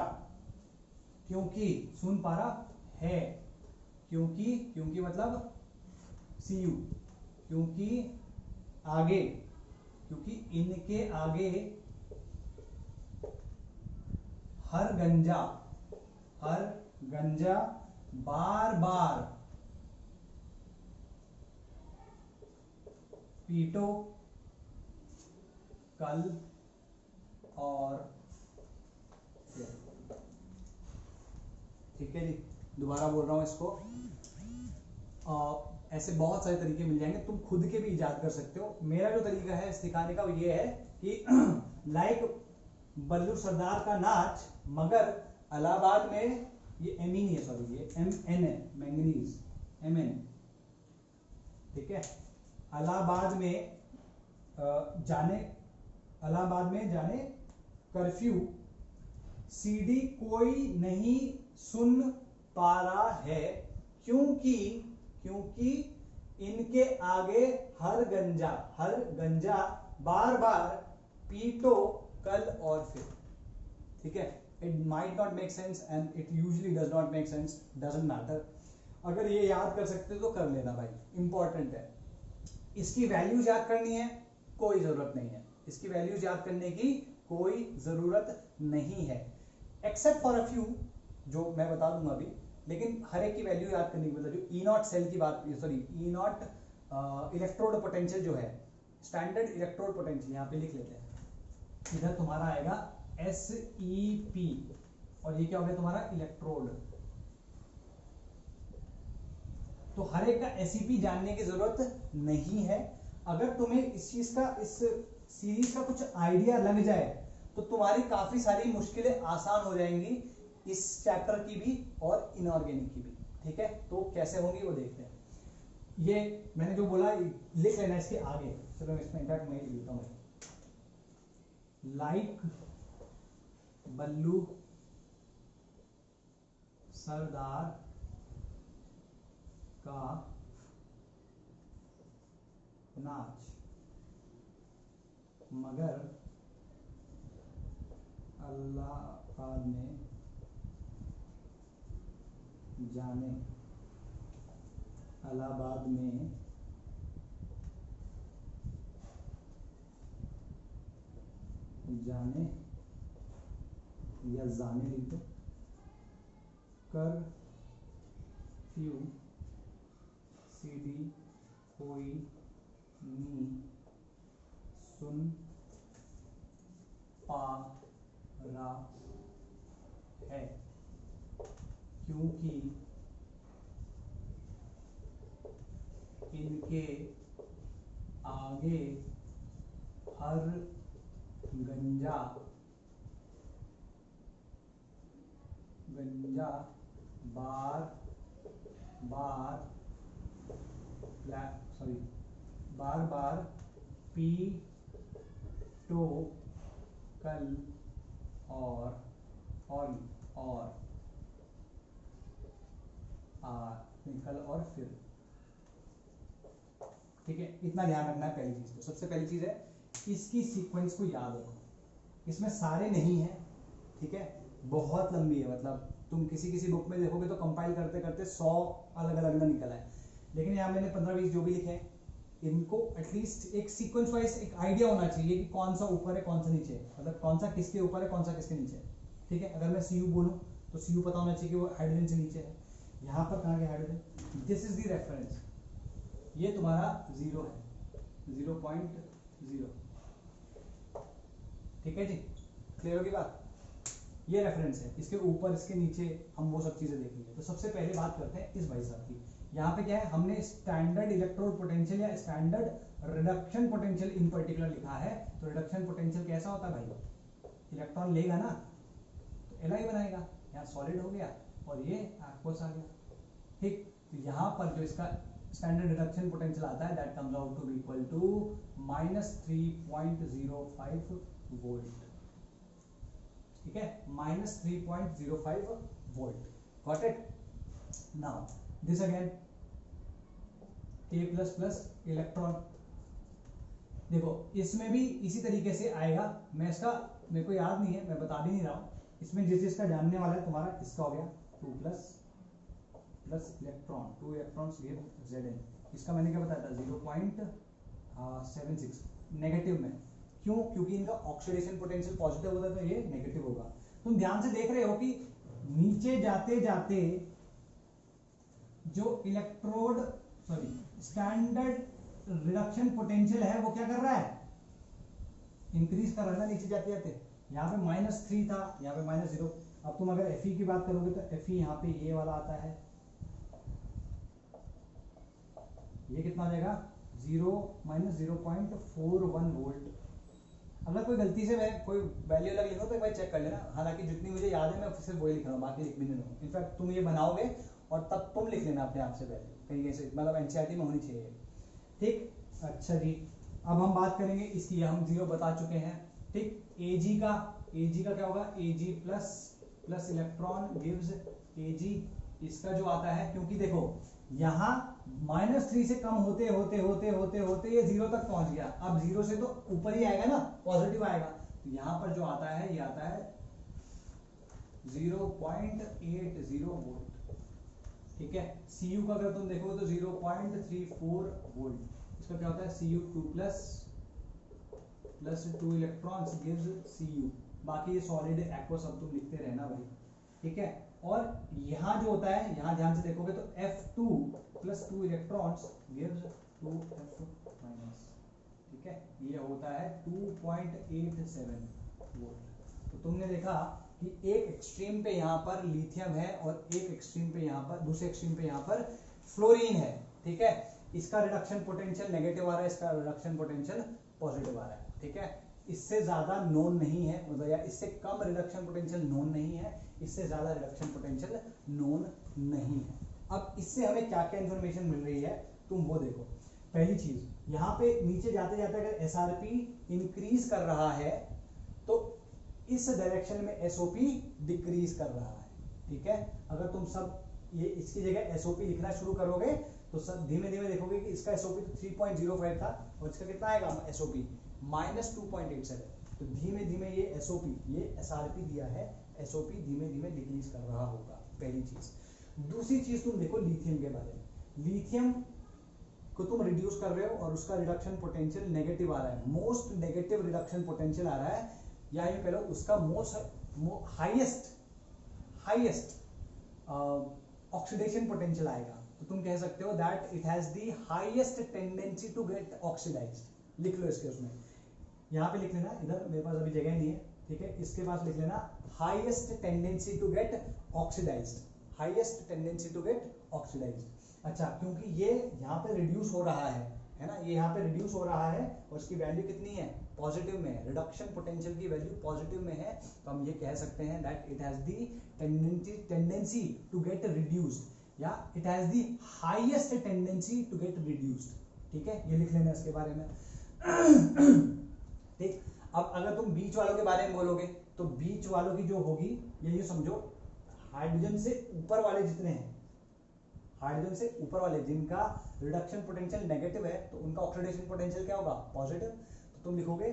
क्योंकि सुन पारा है, क्योंकि, क्योंकि मतलब सी यू, क्योंकि आगे, क्योंकि इनके आगे हर गंजा, हर गंजा बार बार पीटो कल और फिर। ठीक है जी, दोबारा बोल रहा हूं इसको। ऐसे बहुत सारे तरीके मिल जाएंगे, तुम खुद के भी इजाद कर सकते हो। मेरा जो तरीका है सिखाने का वो ये है कि लाइक बल्लू सरदार का नाच मगर इलाहाबाद में, ये एम ही नहीं है, सॉरी ये एम एन है, मैंगनीज, एम एन। ठीक है, इलाहाबाद में जाने, इलाहाबाद में जाने कर्फ्यू, सीडी कोई नहीं सुन पा रहा है, क्योंकि, क्योंकि इनके आगे हर गंजा बार बार पीटो कल और फिर। ठीक है, it might not make sense and it usually does not make sense, doesn't matter. अगर ये याद कर सकते हो तो कर लेना भाई, इंपॉर्टेंट है। इसकी वैल्यूज याद करनी है, कोई जरूरत नहीं है, इसकी वैल्यूज याद करने की कोई जरूरत नहीं है, एक्सेप्ट फॉर अ फ्यू जो मैं बता दूंगा अभी। लेकिन हर एक की वैल्यू याद करने की, मतलब जो ई नॉट सेल की बात, sorry E not electrode potential जो है, स्टैंडर्ड इलेक्ट्रोड पोटेंशियल यहां पे लिख लेते हैं। इधर तुम्हारा आएगा SEP और ये क्या हो गया तुम्हारा इलेक्ट्रोड। तो हर एक का SEP जानने की जरूरत नहीं है। अगर तुम्हें इस चीज का, इस सीरीज का कुछ आइडिया लग जाए तो तुम्हारी काफी सारी मुश्किलें आसान हो जाएंगी, इस चैप्टर की भी और इनऑर्गेनिक की भी। ठीक है, तो कैसे होंगी वो देखते हैं। ये मैंने जो बोला लिख लेना इसके आगे, चलो इसमें इनफैक्ट मैं लिखता हूं, लाइक बल्लू सरदार का नाच मगर इलाहाबाद में जाने, इलाहाबाद में जाने या जाने लिख दो, कर्फ्यू, सीडी कोई नी सुन पा रहा है, क्योंकि इनके आगे हर गंजा बार बार पीटो कल और कल और फिर। ठीक है, इतना ध्यान रखना है पहली चीज। तो सबसे पहली चीज है इसकी सीक्वेंस को याद रखो, इसमें सारे नहीं है। ठीक है, बहुत लंबी है, मतलब तुम किसी बुक में देखोगे तो कंपाइल करते करते 100 अलग अलग निकला है, लेकिन यहाँ मैंने 15-20 जो भी लिखे हैं इनको एटलीस्ट एक सीक्वेंस वाइज एक आइडिया होना चाहिए कि कौन सा ऊपर है कौन सा नीचे है, मतलब कौन सा किसके ऊपर है कौन सा किसके नीचे है। ठीक है, अगर मैं Cu बोलूं तो Cu पता होना चाहिए कि वो हाइड्रोजन से नीचे है। यहाँ पर कहाँ गया hydrogen, this is the reference, ये तुम्हारा 0 है, 0.0। ठीक है जी, क्लियर होगी बात। ये रेफरेंस है, इसके ऊपर इसके नीचे हम वो सब चीजें देखेंगे। तो सबसे पहले बात करते हैं इस भाई साहब की। यहाँ पे क्या है, हमने स्टैंडर्ड इलेक्ट्रोड पोटेंशियल या standard reduction potential in particular लिखा है। तो रिडक्शन पोटेंशियल कैसा होता है भाई, इलेक्ट्रॉन लेगा ना, तो Li बनाएगा, यहाँ सॉलिड हो गया और ये एक्वस आ गया, ठीक। तो यहाँ पर जो इसका स्टैंडर्ड रिडक्शन पोटेंशियल आता है that comes out to be equal to -3.05 volt, ठीक है, -3.05 volt, got it. Now this again K++ electron, देखो इसमें भी इसी तरीके से आएगा, मैं इसका मेरे को याद नहीं है, मैं बता भी नहीं रहा हूँ, इसमें जिस जिसका जानने वाला है तुम्हारा इसका हो गया 2+ इलेक्ट्रॉन, 2 इलेक्ट्रॉन्स गिव Zn, इसका मैंने क्या बताया था 0.76 नेगेटिव में, क्यों, क्योंकि इनका ऑक्सीडेशन पोटेंशियल पॉजिटिव होता है तो ये नेगेटिव होगा। तुम ध्यान से देख रहे हो कि नीचे जाते जाते जो इलेक्ट्रोड स्टैंडर्ड रिडक्शन पोटेंशियल है वो क्या कर रहा है, इंक्रीज कर रहा है ना नीचे जाते जाते। यहाँ पे -3 था, यहाँ पे -0, अब तुम अगर Fe की बात करोगे तो Fe यहाँ पे ये वाला आता है, ये कितना आ जाएगा 0.41 वोल्ट। अगर कोई गलती से मैं कोई वैल्यू अलग लिखूं तो एक बार चेक कर लेना, हालांकि जितनी मुझे याद है मैं सिर्फ वही लिख रहा हूँ, बाकी लिख भी नहीं रहा हूँ। इनफैक्ट तुम ये बनाओगे और तब तुम लिख लेना अपने आप से वैल्यू, कहीं कैसे मतलब एनसीईआरटी में होनी चाहिए, ठीक। अच्छा जी, अब हम बात करेंगे इसकी, हम 0 बता चुके हैं, ठीक। Ag का क्या होगा, Ag++ इलेक्ट्रॉन गिव्स Ag, इसका जो आता है, क्योंकि देखो यहाँ -3 से कम होते होते होते होते होते ये 0 तक पहुंच गया, अब 0 से तो ऊपर ही आएगा ना, पॉजिटिव आएगा, तो यहाँ पर जो आता है ये आता है 0.80 वोल्ट, ठीक है। Cu का अगर तुम देखो तो 0.34 वोल्ट, इसका क्या होता है Cu2+2 इलेक्ट्रॉन्स गिव्स Cu, बाकी ये सॉलिड एक्वस सब तुम लिखते रहना भाई, ठीक है। और यहाँ जो होता है, यहाँ ध्यान से देखोगे तो F2+2 इलेक्ट्रॉन्स गिव्स 2F-, ठीक है, ये होता है 2.87 वोल्ट। तो तुमने देखा कि एक एक्सट्रीम पे यहाँ पर लिथियम है और एक एक्सट्रीम पे यहाँ पर, दूसरे एक्सट्रीम पे यहाँ पर फ्लोरीन है, ठीक है। इसका रिडक्शन पोटेंशियल नेगेटिव आ रहा है, इसका रिडक्शन पोटेंशियल पॉजिटिव आ रहा है, ठीक है। इससे ज्यादा नोन नहीं है, मतलब या इससे कम रिडक्शन पोटेंशियल नोन नहीं है, इससे ज्यादा रिडक्शन पोटेंशियल नोन नहीं है। अब इससे हमें क्या क्या इंफॉर्मेशन मिल रही है तुम वो देखो। पहली चीज, यहाँ पे नीचे जाते जाते अगर SRP इंक्रीज कर रहा है तो इस डायरेक्शन में SOP डिक्रीज कर रहा है, ठीक है। अगर तुम सब ये इसकी जगह SOP लिखना शुरू करोगे तो सब धीमे धीमे देखोगे कि इसका SOP तो 3.05 था और इसका कितना आएगा SOP -2.87, तो धीमे धीमे ये SOP, ये SRP दिया है, SOP धीमे धीमे डिक्रीज कर रहा होगा, पहली चीज। दूसरी चीज तुम देखो लिथियम के बारे में, लिथियम को तुम रिड्यूस कर रहे हो और उसका रिडक्शन पोटेंशियल नेगेटिव आ रहा है, मोस्ट नेगेटिव रिडक्शन पोटेंशियल आ रहा है, या यूं कह लो उसका हाईएस्ट ऑक्सीडेशन पोटेंशियल आएगा, तो तुम कह सकते हो that it has the highest tendency to get oxidised. लिख लो इसके उसमें, यहाँ पे लिख लेना, इधर मेरे पास अभी जगह नहीं है, ठीक है, इसके पास लिख लेना highest tendency to get oxidised, highest tendency to get oxidised. अच्छा, क्योंकि ये यहाँ पे रिड्यूस हो रहा है ना, ये यहाँ पे रिड्यूस हो रहा है और इसकी वैल्यू कितनी है, पॉजिटिव में है, रिडक्शन पोटेंशियल की वैल्यू पॉजिटिव में है, तो हम ये कह सकते हैं that it has the tendency to get reduced, या it has the highest tendency to get reduced, ठीक है, ये लिख लेना इसके बारे में। ठीक, अब अगर तुम बीच वालों के बारे में बोलोगे तो बीच वालों की जो होगी ये समझो, हाइड्रोजन से ऊपर वाले जितने हैं, हाइड्रोजन से ऊपर वाले जिनका रिडक्शन पोटेंशियल नेगेटिव है तो उनका ऑक्सीडेशन पोटेंशियल क्या होगा, पॉजिटिव। तो तुम लिखोगे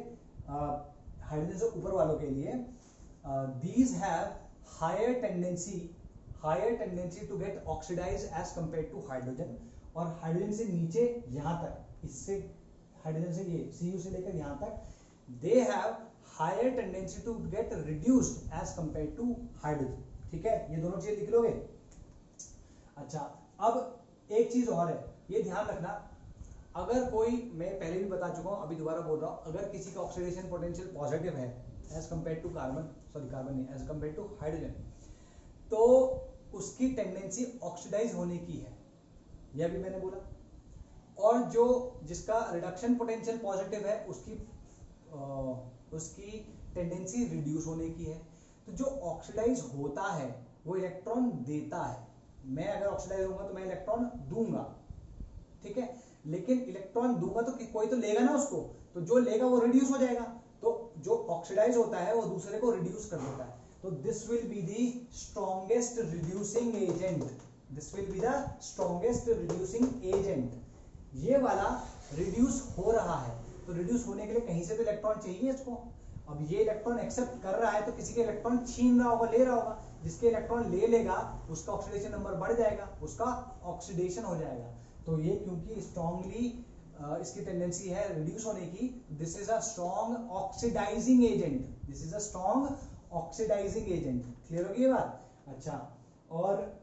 हाइड्रोजन से ऊपर वालों के लिए these have higher tendency to get oxidized as compared to hydrogen, और हाइड्रोजन से नीचे यहाँ तक, इससे हाइड्रोजन से ये Cu से लेकर यहाँ तक, they have higher tendency to get reduced as compared to hydrogen, ठीक है, ये दोनों चीजें लिख लोगे। अच्छा, अब एक चीज और है, ये ध्यान रखना, अगर कोई, मैं पहले भी बता चुका हूं, अभी दोबारा बोल रहा हूं, अगर किसी का ऑक्सीडेशन पोटेंशियल पॉजिटिव है एज कंपेयर टू कार्बन नहीं, एज कंपेयर टू हाइड्रोजन, तो उसकी टेंडेंसी ऑक्सीडाइज होने की है, यह भी मैंने बोला। और जो जिसका रिडक्शन पोटेंशियल पॉजिटिव है उसकी टेंडेंसी रिड्यूस होने की है। तो जो ऑक्सीडाइज होता है वो इलेक्ट्रॉन देता है। मैं अगर ऑक्सीडाइज होऊंगा तो मैं इलेक्ट्रॉन दूंगा, ठीक है, लेकिन इलेक्ट्रॉन दूंगा तो कोई तो लेगा ना उसको, तो जो लेगा वो रिड्यूस हो जाएगा। तो जो ऑक्सीडाइज होता है वो दूसरे को रिड्यूस कर देता है। तो this will be the strongest reducing agent, this will be the strongest reducing agent. ये वाला रिड्यूस हो रहा है, तो रिड्यूस होने के लिए कहीं से तो इलेक्ट्रॉन चाहिए इसको। अब ये इलेक्ट्रॉन एक्सेप्ट कर रहा है तो किसी के इलेक्ट्रॉन छीन रहा होगा, ले रहा होगा। जिसके इलेक्ट्रॉन ले लेगा उसका ऑक्सीडेशन नंबर बढ़ जाएगा, उसका ऑक्सीडेशन हो जाएगा। तो ये क्योंकि स्ट्रांगली इसकी टेंडेंसी है रिड्यूस होने की, this is a strong oxidising agent, this is a strong oxidising agent. Clear होगी ये बात? अच्छा, और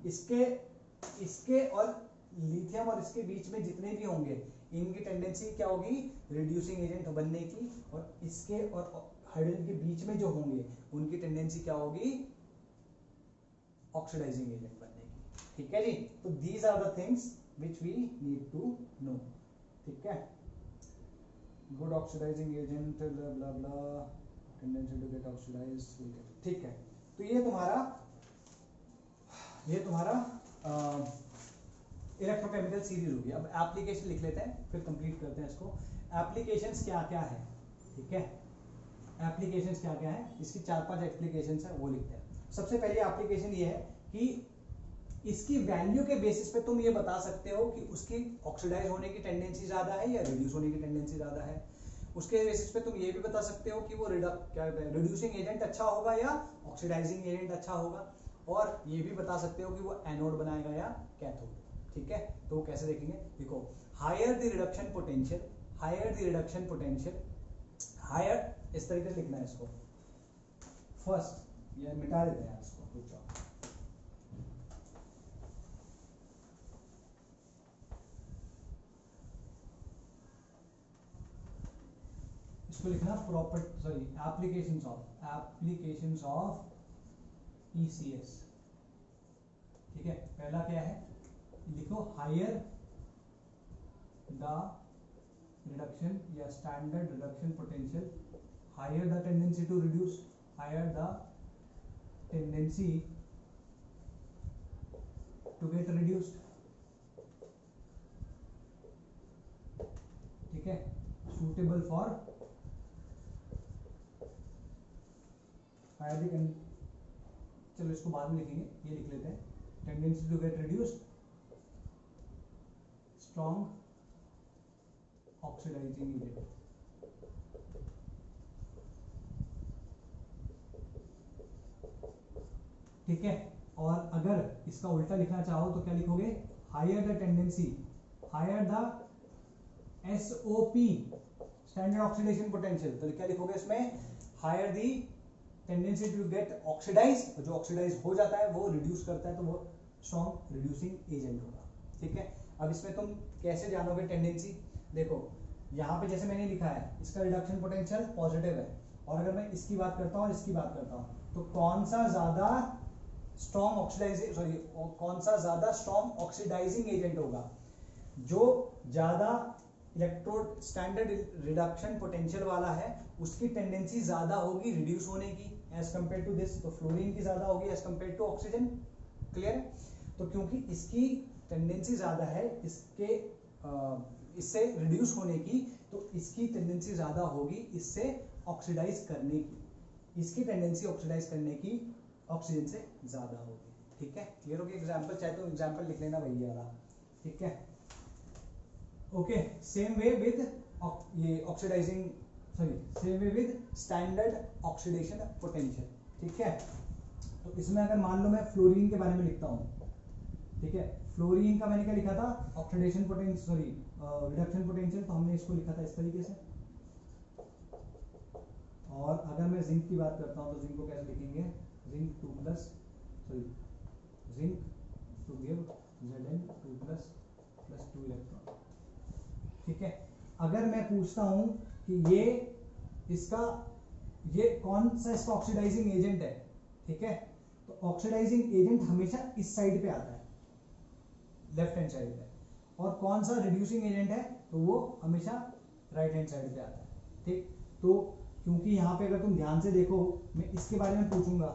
इसके और लिथियम और इसके बीच में जितने भी होंगे इनकी टेंडेंसी क्या होगी? रिड्यूसिंग एजेंट बनने की। और इसके और हाइड्रोजन के बीच में जो होंगे उनकी टेंडेंसी क्या होगी? ऑक्सीडाइजिंग एजेंट बनने की। ठीक है जी, तो these are the things which we need to know। ठीक है, good oxidizing agent blah blah blah, tendency to get oxidized, ठीक है। तो ये तुम्हारा इलेक्ट्रोकेमिकल सीरीज होगी। अब एप्लीकेशन लिख लेते हैं, फिर कंप्लीट करते हैं इसको। एप्लीकेशंस क्या क्या है? ठीक है, एप्लीकेशंस क्या क्या है, इसकी 4-5 एप्लीकेशंस है, वो लिखते हैं। सबसे पहले एप्लीकेशन ये है कि इसकी वैल्यू के बेसिस पे तुम ये बता सकते हो कि उसकी ऑक्सीडाइज होने की टेंडेंसी ज्यादा है या रिड्यूस होने की टेंडेंसी ज्यादा है। उसके बेसिस पे तुम ये भी बता सकते हो कि वो रिड्यूसिंग एजेंट अच्छा होगा या ऑक्सीडाइजिंग एजेंट अच्छा होगा। और ये भी बता सकते हो कि वो एनोड बनाएगा या कैथोड। ठीक है, तो कैसे देखेंगे? देखो, higher the reduction potential, higher the reduction potential, higher, इस तरीके से लिखना है इसको। फर्स्ट ये मिटा देते हैं इसको, कुछ और इसको लिखना एप्लीकेशंस ऑफ ECS। ठीक है, पहला क्या है? लिखो हायर द रिडक्शन या standard reduction potential, higher the tendency to reduce, higher the tendency to get reduced. ठीक है, सुटेबल फॉर चलो इसको बाद में लिखेंगे, ये लिख लेते हैं। Tendency to get reduced, strong oxidising agent. ठीक है, और अगर इसका उल्टा लिखना चाहो तो क्या लिखोगे? Higher the tendency, higher the SOP, standard oxidation potential. तो क्या लिखोगे इसमें? Higher the tendency to get oxidise, जो ऑक्सीडाइज हो जाता है वो रिड्यूस करता है, तो वो स्ट्रॉन्ग रिड्यूसिंग एजेंट होगा। ठीक है, अब इसमें तुम कैसे जानोगे टेंडेंसी? देखो, यहाँ पे जैसे मैंने लिखा है इसका रिडक्शन पोटेंशियल पॉजिटिव है, और अगर मैं इसकी बात करता हूँ और इसकी बात करता हूँ, तो कौन सा ज्यादा स्ट्रॉन्ग ऑक्सीडाइजिंग एजेंट होगा? जो ज्यादा इलेक्ट्रोड स्टैंडर्ड रिडक्शन पोटेंशियल वाला है उसकी टेंडेंसी ज्यादा होगी रिड्यूस होने की एज कंपेयर टू दिस। तो फ्लोरीन की ज्यादा होगी as compare to oxygen. Clear? तो क्योंकि इसकी टेंडेंसी ज्यादा है इससे रिड्यूस होने की, तो इसकी टेंडेंसी ज्यादा होगी इससे ऑक्सीडाइज करने की। इसकी टेंडेंसी ऑक्सीडाइज करने की ऑक्सीजन से ज्यादा होगी। ठीक है, क्लियर होगी? एग्जाम्पल चाहे तो एग्जाम्पल लिख लेना भैया वाला। ठीक है, ओके। सेम वे विद ये oxidising, same way with standard oxidation potential. ठीक है, तो इसमें अगर मान लो मैं फ्लोरीन के बारे में लिखता हूँ, ठीक है, फ्लोरीन का मैंने क्या लिखा था? ऑक्सीडेशन पोटेंशियल, रिडक्शन पोटेंशियल, तो हमने इसको लिखा था इस तरीके से। और अगर मैं जिंक की बात करता हूँ तो जिंक को कैसे लिखेंगे? Zinc 2+, zinc to give Zn 2++2 electron. ठीक है, अगर मैं पूछता हूं कि ये कौन सा इसका ऑक्सीडाइजिंग एजेंट है, ठीक है, तो ऑक्सीडाइजिंग एजेंट हमेशा इस साइड पे आता है, लेफ्ट हैंड साइड पे, और कौन सा रिड्यूसिंग एजेंट है तो वो हमेशा राइट हैंड साइड पे आता है। ठीक, तो क्योंकि यहाँ पे अगर तुम ध्यान से देखो, मैं इसके बारे में पूछूंगा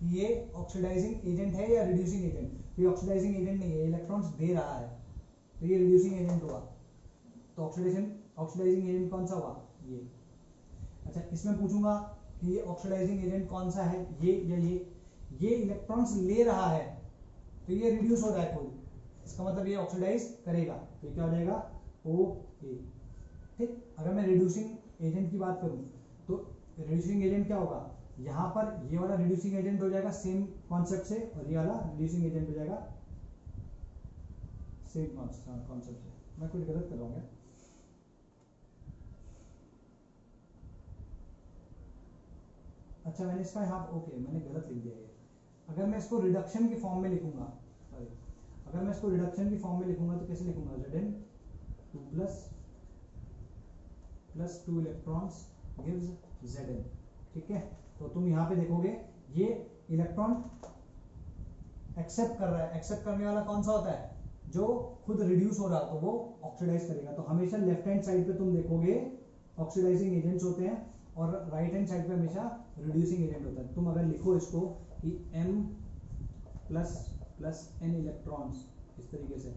कि ये ऑक्सीडाइजिंग एजेंट है या रिड्यूसिंग एजेंट, तो ये ऑक्सीडाइजिंग एजेंट नहीं है, इलेक्ट्रॉन्स दे रहा है, तो ये रिड्यूसिंग एजेंट हुआ। तो ऑक्सीडाइजिंग एजेंट कौन सा हुआ, ये। अच्छा, इसमें पूछूंगा कि ये ऑक्सीडाइजिंग एजेंट कौन सा है, ये या ये इलेक्ट्रॉन्स ले रहा है, तो ये रिड्यूस हो रहा है खुद, इसका मतलब ये ऑक्सीडाइज करेगा, तो क्या हो जाएगा, ओ ए। ठीक, अगर मैं रिड्यूसिंग एजेंट की बात करूं तो रिड्यूसिंग एजेंट क्या होगा, यहां पर ये वाला रिड्यूसिंग एजेंट हो जाएगा सेम कॉन्सेप्ट से, और ये वाला रिड्यूसिंग एजेंट हो जाएगा सेम कॉन्सेप्ट से। मैं कुछ गलत कर रहा हूं क्या? अच्छा, मैंने इसका यहाँ ओके मैंने गलत लिख दिया ये। अगर मैं इसको रिडक्शन की फॉर्म में लिखूंगा, सॉरी, अगर मैं इसको रिडक्शन की फॉर्म में लिखूंगा तो कैसे लिखूंगा, Zn 2 plus 2 electrons gives Zn। ठीक है, तो तुम यहाँ पे देखोगे ये इलेक्ट्रॉन एक्सेप्ट कर रहा है, एक्सेप्ट करने वाला कौन सा होता है, जो खुद रिड्यूस हो रहा, तो वो ऑक्सीडाइज करेगा। तो हमेशा लेफ्ट हैंड साइड पे तुम देखोगे ऑक्सीडाइजिंग एजेंट्स होते हैं, और राइट हैंड साइड पे हमेशा रिड्यूसिंग एजेंट होता है। तुम अगर लिखो इसको कि m प्लस n इलेक्ट्रॉन्स, इस तरीके से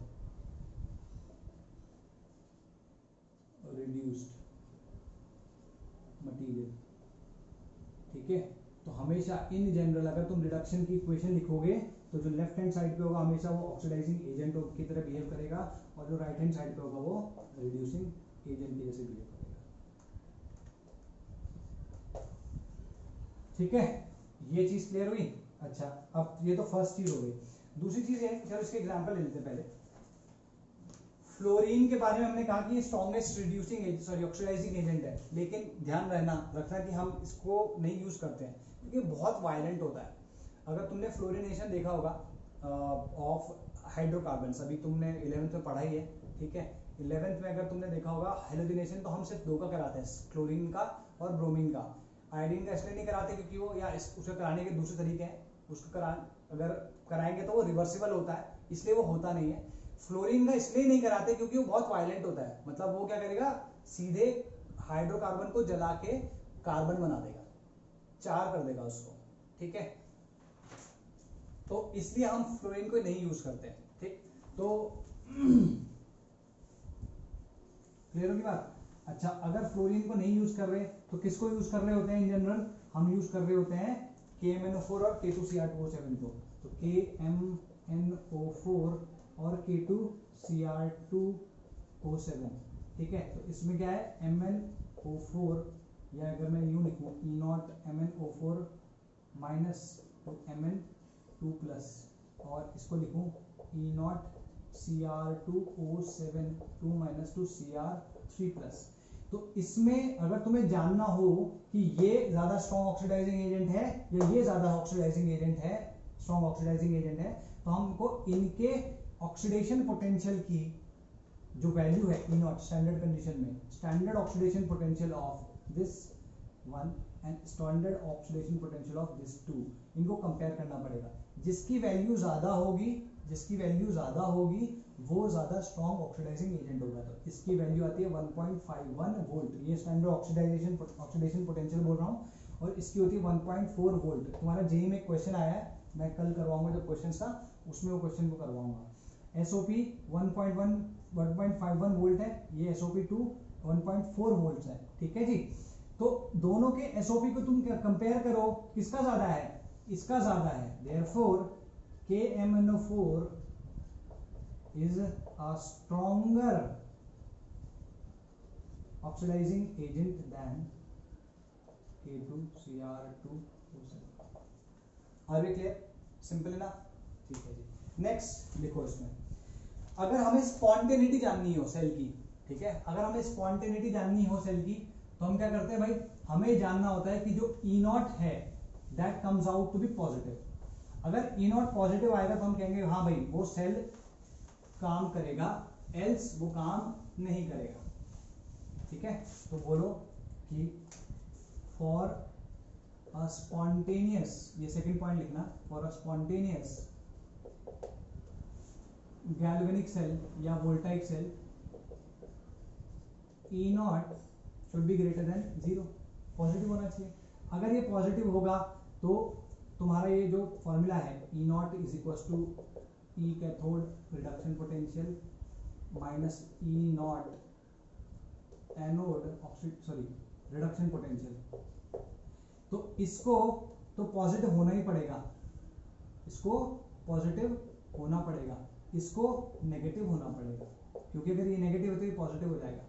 रिड्यूस्ड मटेरियल, ठीक है, तो हमेशा इन जनरल अगर तुम रिडक्शन की इक्वेशन लिखोगे तो जो लेफ्ट हैंड साइड पे होगा हमेशा वो ऑक्सीडाइजिंग एजेंट की तरह बिहेव करेगा, और जो राइट हैंड साइड पे होगा वो रिड्यूसिंग एजेंट की जैसे बिहेव करेगा। ठीक है, ये चीज क्लियर हुई। अच्छा, अब ये तो फर्स्ट चीज हो गई। दूसरी चीज है, चलो इसके एग्जांपल ले लेते हैं पहले। फ्लोरीन के बारे में हमने कहा कि ये strongest reducing sorry oxidising agent है, लेकिन ध्यान रखना कि हम इसको नहीं यूज करते हैं क्योंकि बहुत वायलेंट होता है। अगर तुमने फ्लोरिनेशन देखा होगा ऑफ हाइड्रोकार्बन्स, अभी तुमने 11th में पढ़ा ही है, ठीक है, 11th में अगर तुमने देखा होगा हैलोजिनेशन तो हम सिर्फ दो का कराते हैं, क्लोरीन का और ब्रोमीन का। आयोडीन का इसलिए नहीं कराते क्योंकि वो या उसे कराने के दूसरे तरीके हैं, उसको अगर कराएंगे तो वो रिवर्सिबल होता है, इसलिए वो होता नहीं है। फ्लोरीन का इसलिए नहीं कराते क्योंकि वो बहुत वायलेंट होता है, मतलब वो क्या करेगा, सीधे हाइड्रोकार्बन को जला के कार्बन बना देगा, चार कर देगा उसको, ठीक है, तो इसलिए हम फ्लोरीन को नहीं यूज करते हैं। ठीक, तो क्लियर होगी बात। अच्छा, अगर फ्लोरीन को नहीं यूज कर रहे तो किसको यूज कर रहे होते हैं इन जनरल, हम यूज कर रहे होते हैं KMnO4 और K2Cr2O7 को। तो KMnO4 और K2Cr2O7, ठीक है, तो इसमें क्या है MnO4, या अगर मैं यूं लिखूं E0 MnO4 minus Mn2 plus, और इसको लिखूं E0 Cr2O7 2 minus 2 Cr3 plus. तो इसमें अगर तुम्हें जानना हो कि ये ज्यादा स्ट्रॉन्ग ऑक्सीडाइजिंग एजेंट है या ये ज्यादा ऑक्सीडाइजिंग एजेंट है, स्ट्रॉन्ग ऑक्सीडाइजिंग एजेंट है, तो हमको इनके ऑक्सीडेशन पोटेंशियल की जो वैल्यू है E0 स्टैंडर्ड कंडीशन में, standard oxidation potential of this one and standard oxidation potential of this two, इनको कंपेयर करना पड़ेगा। जिसकी वैल्यू ज्यादा होगी वो ज्यादा स्ट्रॉन्ग ऑक्सीडाइजिंग एजेंट होगा। तो इसकी वैल्यू आती है 1.51 वोल्ट, ये स्टैंडर्ड ऑक्सीडेशन पोटेंशियल बोल रहा हूँ, और इसकी होती है 1.4 वोल्ट। तुम्हारा जेई में क्वेश्चन आया है, मैं कल करवाऊंगा जो क्वेश्चन था उसमें वो क्वेश्चन को करवाऊंगा। SOP 1.51 वोल्ट है, ये SOP2 1.4 वोल्ट है, ठीक है जी। तो दोनों के SOP को तुम कंपेयर करो, किसका ज्यादा है, इसका ज्यादा है, therefore KMnO4 is a stronger oxidizing agent than K2Cr2O7। Are we clear? Simple है ना, ठीक है जी। नेक्स्ट लिखो, इसमें अगर हमें स्पॉन्टेनिटी जाननी हो सेल की, ठीक है, अगर हमें स्पॉन्टेनिटी जाननी हो सेल की तो हम क्या करते हैं भाई, हमें जानना होता है कि जो E0 है that comes out to be positive. अगर E0 पॉजिटिव आएगा तो हम कहेंगे हाँ भाई वो सेल काम करेगा, एल्स वो काम नहीं करेगा, ठीक है। तो बोलो कि फॉर अ स्पॉन्टेनियस, ये सेकंड पॉइंट लिखना, for a spontaneous galvanic cell या voltaic cell E0 should be greater than 0, positive होना चाहिए। अगर ये पॉजिटिव होगा तो तुम्हारा ये जो फॉर्मूला है E not is equal to E cathode reduction potential minus E not anode reduction potential, तो इसको तो पॉजिटिव होना ही पड़ेगा, इसको पॉजिटिव होना पड़ेगा, इसको नेगेटिव होना पड़ेगा, क्योंकि अगर ये नेगेटिव है तो ये पॉजिटिव हो जाएगा।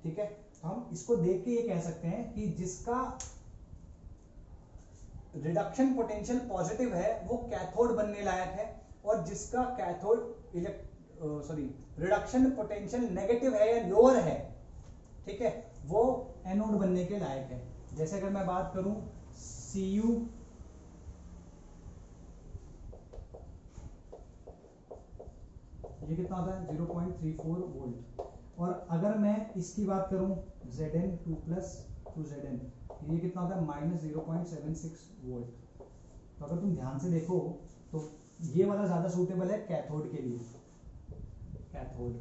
ठीक है, तो हम इसको देख के ये कह सकते हैं कि जिसका रिडक्शन पोटेंशियल पॉजिटिव है वो कैथोड बनने लायक है, और जिसका कैथोड रिडक्शन पोटेंशियल नेगेटिव है या लोअर है, ठीक है, वो एनोड बनने के लायक है। जैसे अगर मैं बात करूं Cu ये कितना होता है 0.34 वोल्ट, और अगर मैं इसकी बात करूं Zn 2 प्लस टू Zn ये कितना होता है माइनस 0.76 वोल्ट। तो अगर तुम ध्यान से देखो तो ये वाला ज्यादा सूटेबल है कैथोड के लिए, कैथोड,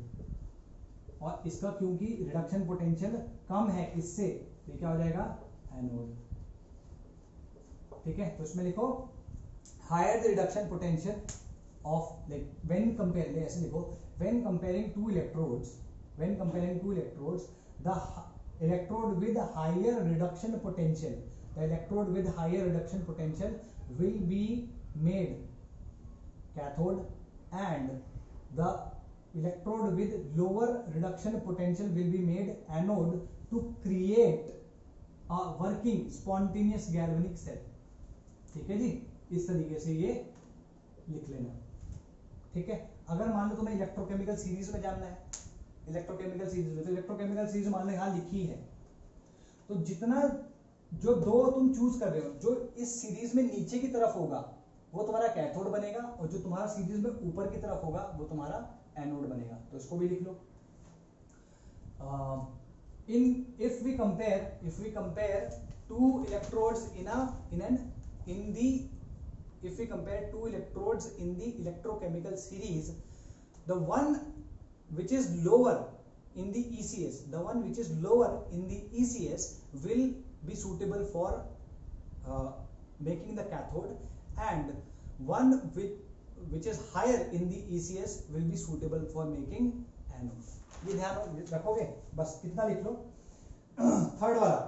और इसका क्योंकि रिडक्शन पोटेंशियल कम है इससे, तो ये क्या हो जाएगा एनोड। ठीक है, तो इसमें लिखो higher the reduction potential of like when compare, ऐसे लिखो when comparing two electrodes, the electrode with higher reduction potential, will be made cathode, and the electrode with lower reduction potential will be made anode to create a working spontaneous galvanic cell। ठीक है जी, इस तरीके से ये लिख लेना। ठीक है, अगर मान लो तुम्हें इलेक्ट्रोकेमिकल सीरीज में जानना है, इलेक्ट्रोकेमिकल सीरीज में, तो इलेक्ट्रोकेमिकल सीरीज मान लो यहाँ लिखी है, तो जितना जो दो तुम चूज कर रहे हो, जो इस सीरीज में नीचे की तरफ होगा वो तुम्हारा कैथोड बनेगा, और जो तुम्हारा सीरीज में ऊपर की तरफ होगा वो तुम्हारा एनोड बनेगा। तो इसको भी लिख लो। If we compare two electrodes in the electrochemical series, the one which is lower in the ECS, will be suitable for making the cathode, and one which is higher in the ECS will be suitable for making anode। ये ध्यान रखोगे, बस इतना लिख लो। Third वाला,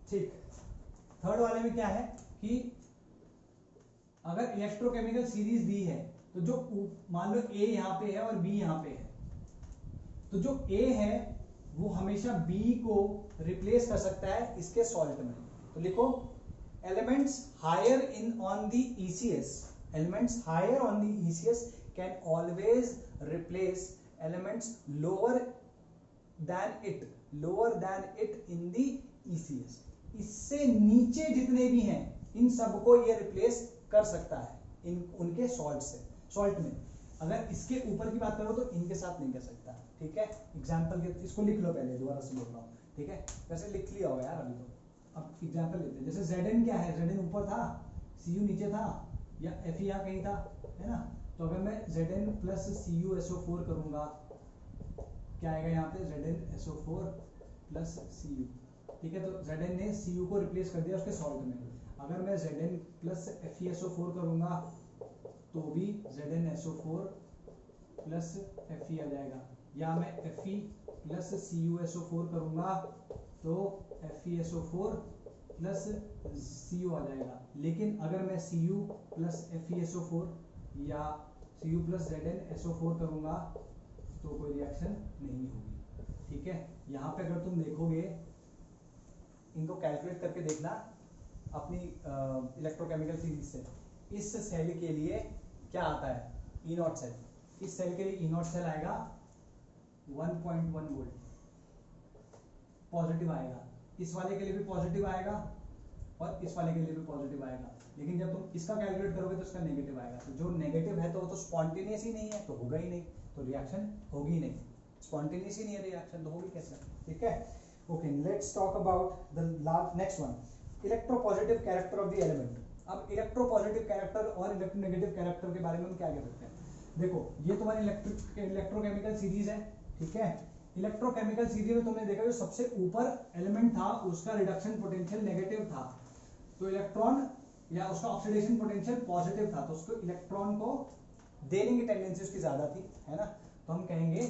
ठीक, third वाले में क्या है कि अगर इलेक्ट्रोकेमिकल सीरीज दी है तो जो मान लो A यहाँ पे है और B यहाँ पे है, तो जो A है वो हमेशा B को रिप्लेस कर सकता है इसके सॉल्ट में। तो लिखो elements higher on the ECS can always replace elements lower than it in the ECS। इससे नीचे जितने भी हैं इन सबको ये रिप्लेस कर सकता है उनके सॉल्ट में। अगर इसके ऊपर की बात करो तो इनके साथ नहीं कर सकता। ठीक है, एग्जाम्पल के इसको लिख लो, पहले दोबारा से बोल रहा हूँ। ठीक है, वैसे लिख लिया होगा यार अभी तो। अब एग्जाम्पल लेते हैं, जैसे Zn क्या है, Zn ऊपर था, Cu नीचे था, या Fe यहाँ कहीं था, है ना। तो अगर मैं Zn प्लस CuSO4 करूंगा, क्या आएगा यहाँ पे ZnSO4 प्लस Cu। ठीक है, तो Zn ने Cu को रिप्लेस कर दिया उसके सॉल्ट में। अगर मैं Zn प्लस FeSO4 करूंगा तो भी ZnSO4 प्लस Fe आ जाएगा, या मैं Fe प्लस CuSO4 करूंगा तो FeSO4 प्लस Cu आ जाएगा। लेकिन अगर मैं Cu प्लस FeSO4 या Cu प्लस ZnSO4 करूंगा तो कोई रिएक्शन नहीं होगी। ठीक है, यहाँ पे अगर तुम देखोगे, इनको कैलकुलेट करके देखना अपनी इलेक्ट्रोकेमिकल सीरीज से। इस सेल के लिए क्या आता है, ई नॉट सेल, इस सेल के लिए ई नॉट सेल आएगा 1.1 वोल्ट पॉजिटिव आएगा, इस वाले के लिए भी पॉजिटिव आएगा और इस वाले के लिए भी पॉजिटिव आएगा। लेकिन जब तुम इसका कैलकुलेट करोगे तो इसका नेगेटिव आएगा। तो जो नेगेटिव है तो वो तो स्पॉन्टेनियस ही नहीं है, तो होगा ही नहीं, तो रिएक्शन होगी नहीं। स्पॉन्टेनियस ही नहीं है रिएक्शन, तो होगी कैसे। ठीक है, okay, let's talk about the next one, electropositive character of the element. अब इलेक्ट्रोपॉजिटिव कैरेक्टर और इलेक्ट्रोनेगेटिव कैरेक्टर के बारे में हम क्या कह सकते हैं। देखो, ये तुम्हारी इलेक्ट्रोकेमिकल सीरीज है। ठीक है, इलेक्ट्रोकेमिकल सीरीज में तुमने देखा जो सबसे ऊपर एलिमेंट था उसका रिडक्शन पोटेंशियल नेगेटिव था, तो इलेक्ट्रॉन या उसका ऑक्सीडेशन पोटेंशियल पॉजिटिव था, तो उसको इलेक्ट्रॉन को देने की टेंडेंसी उसकी ज्यादा थी, है ना। तो हम कहेंगे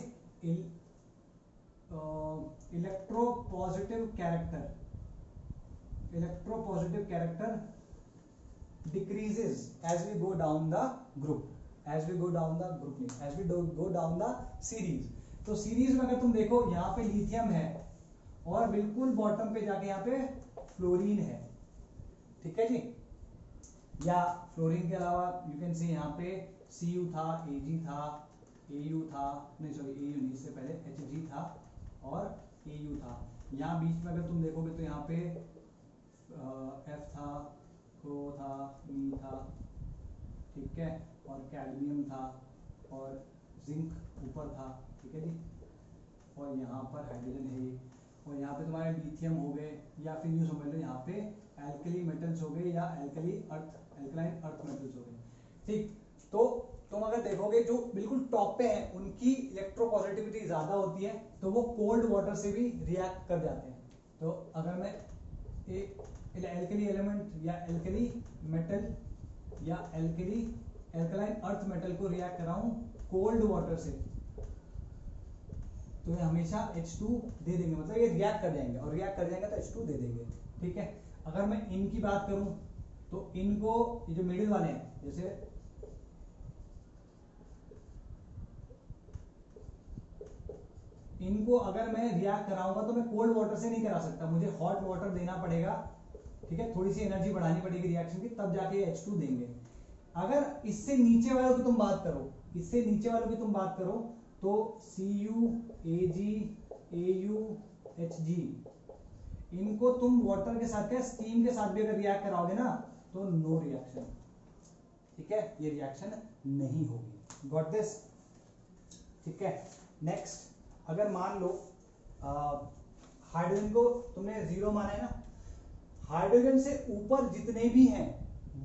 electropositive character decreases as we go down the group, as we go down the series। तो सीरीज में अगर तुम देखो यहाँ पे लिथियम है और बिल्कुल बॉटम पे जाके यहाँ पे फ्लोरीन है, ठीक है जी। या फ्लोरीन के अलावा यू कैन सी यहाँ पे Cu था, Ag था, Au था, नहीं सॉरी Au नहीं, इससे पहले Hg था और Au था। यहाँ बीच में अगर तुम देखोगे तो यहाँ पे F था, O था, E था, ठीक है, और कैडमियम था और जिंक ऊपर था, ठीक है जी। और यहाँ पर हाइड्रोजन है और यहाँ पे तुम्हारे लिथियम हो गए या फिर यूँ समझ लो यहाँ पे एल्कली मेटल्स हो गए या एल्कलाइन अर्थ मेटल्स हो गए, ठीक। तो तुम अगर देखोगे जो बिल्कुल टॉप पे हैं उनकी इलेक्ट्रोपॉजिटिविटी ज्यादा होती है, तो वो कोल्ड वाटर से भी रिएक्ट कर जाते हैं। तो अगर मैं एक एल्कली एलिमेंट या एल्कली मेटल या एल्कलाइन अर्थ मेटल को रिएक्ट कराऊं कोल्ड वाटर से, तो ये हमेशा H2 दे देंगे, मतलब ये रिएक्ट कर जाएंगे और रिएक्ट कर जाएंगे तो H2 दे देंगे, ठीक है। अगर मैं इनकी बात करूं तो इनको ये जो मिडिल वाले हैं, जैसे इनको अगर मैं रिएक्ट कराऊंगा तो मैं कोल्ड वाटर से नहीं करा सकता, मुझे हॉट वाटर देना पड़ेगा, ठीक है। थोड़ी सी एनर्जी बढ़ानी पड़ेगी रिएक्शन की, तब जाके H2 देंगे। अगर इससे नीचे वालों की तुम बात करो, तो Cu, Ag, Au, Hg, इनको तुम वाटर के साथ या स्टीम के साथ भी अगर रिएक्ट कराओगे ना तो नो रिएक्शन, ठीक है, ये रिएक्शन नहीं होगी। गॉट दिस, ठीक है। नेक्स्ट, अगर मान लो हाइड्रोजन को तुमने जीरो माना है ना, हाइड्रोजन से ऊपर जितने भी हैं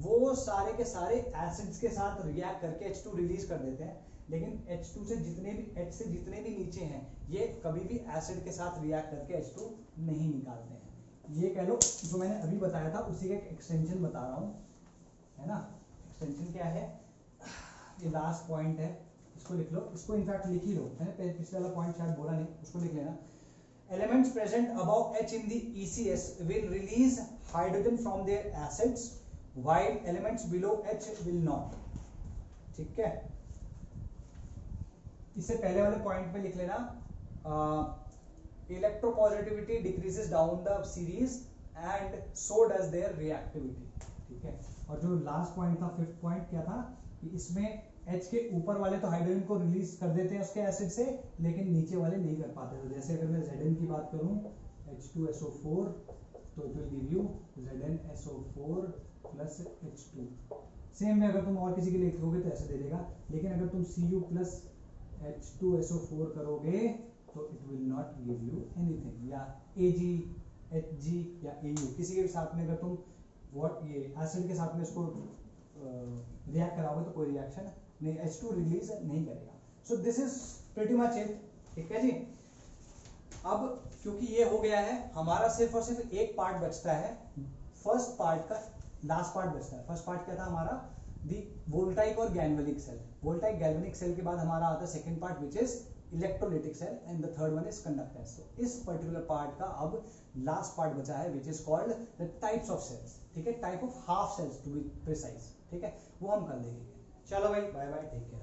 वो सारे के सारे एसिड्स के साथ रिएक्ट करके H2 रिलीज कर देते हैं, लेकिन H2 से जितने भी नीचे हैं ये कभी भी एसिड के साथ रिएक्ट करके H2 नहीं निकालते हैं। ये कह लो जो मैंने अभी बताया था उसी का एक एक्सटेंशन बता रहा हूं, है ना। एक्सटेंशन क्या है, ये लास्ट पॉइंट है, इसको लिख लो, इसको इनफैक्ट लिख ही लो, मैंने पिछले वाला पॉइंट शायद बोला नहीं, उसको लिख लेना। Elements present above H in the ECS will release hydrogen from their acids, while elements below H will not, ठीक है। इससे पहले वाले पॉइंट पे लिख लेना, electropositivity decreases down the series and so does their reactivity, ठीक है। और जो लास्ट पॉइंट था, फिफ्थ पॉइंट क्या था, कि इसमें H के ऊपर वाले तो हाइड्रोजन को रिलीज कर देते हैं उसके एसिड से, लेकिन नीचे वाले नहीं कर पाते। तो जैसे अगर मैं Zn की बात करूं, H2SO4, तो it will give you ZnSO4 plus H2। Same में अगर तुम और किसी के लिए लिखोगे तो ऐसे दे देगा, लेकिन अगर तुम Cu प्लस H2SO4 करोगे तो it will not give you anything. या Ag, Hg या Au, किसी के साथ में अगर तुम ये एसिड के साथ में इसको रिएक्ट कराओगे तो कोई रिएक्शन नहीं, H2 रिलीज नहीं करेगा। So this is pretty much it, ठीक है जी। अब क्योंकि ये हो गया है, हमारा सिर्फ और सिर्फ एक पार्ट बचता है, फर्स्ट पार्ट का लास्ट पार्ट बचता है। फर्स्ट पार्ट क्या था हमारा, दी वोल्टाइक और galvanic cell. Voltaic galvanic cell के बाद हमारा आता है second part which is electrolytic cell and the third one is conductance. तो इस पर्टिकुलर पार्ट का अब लास्ट पार्ट बचा है which is called the types of cells, ठीक है, type of half cells to be precise, ठीक है, वो हम कर लेंगे। चलो भाई, बाय बाय, टेक केयर।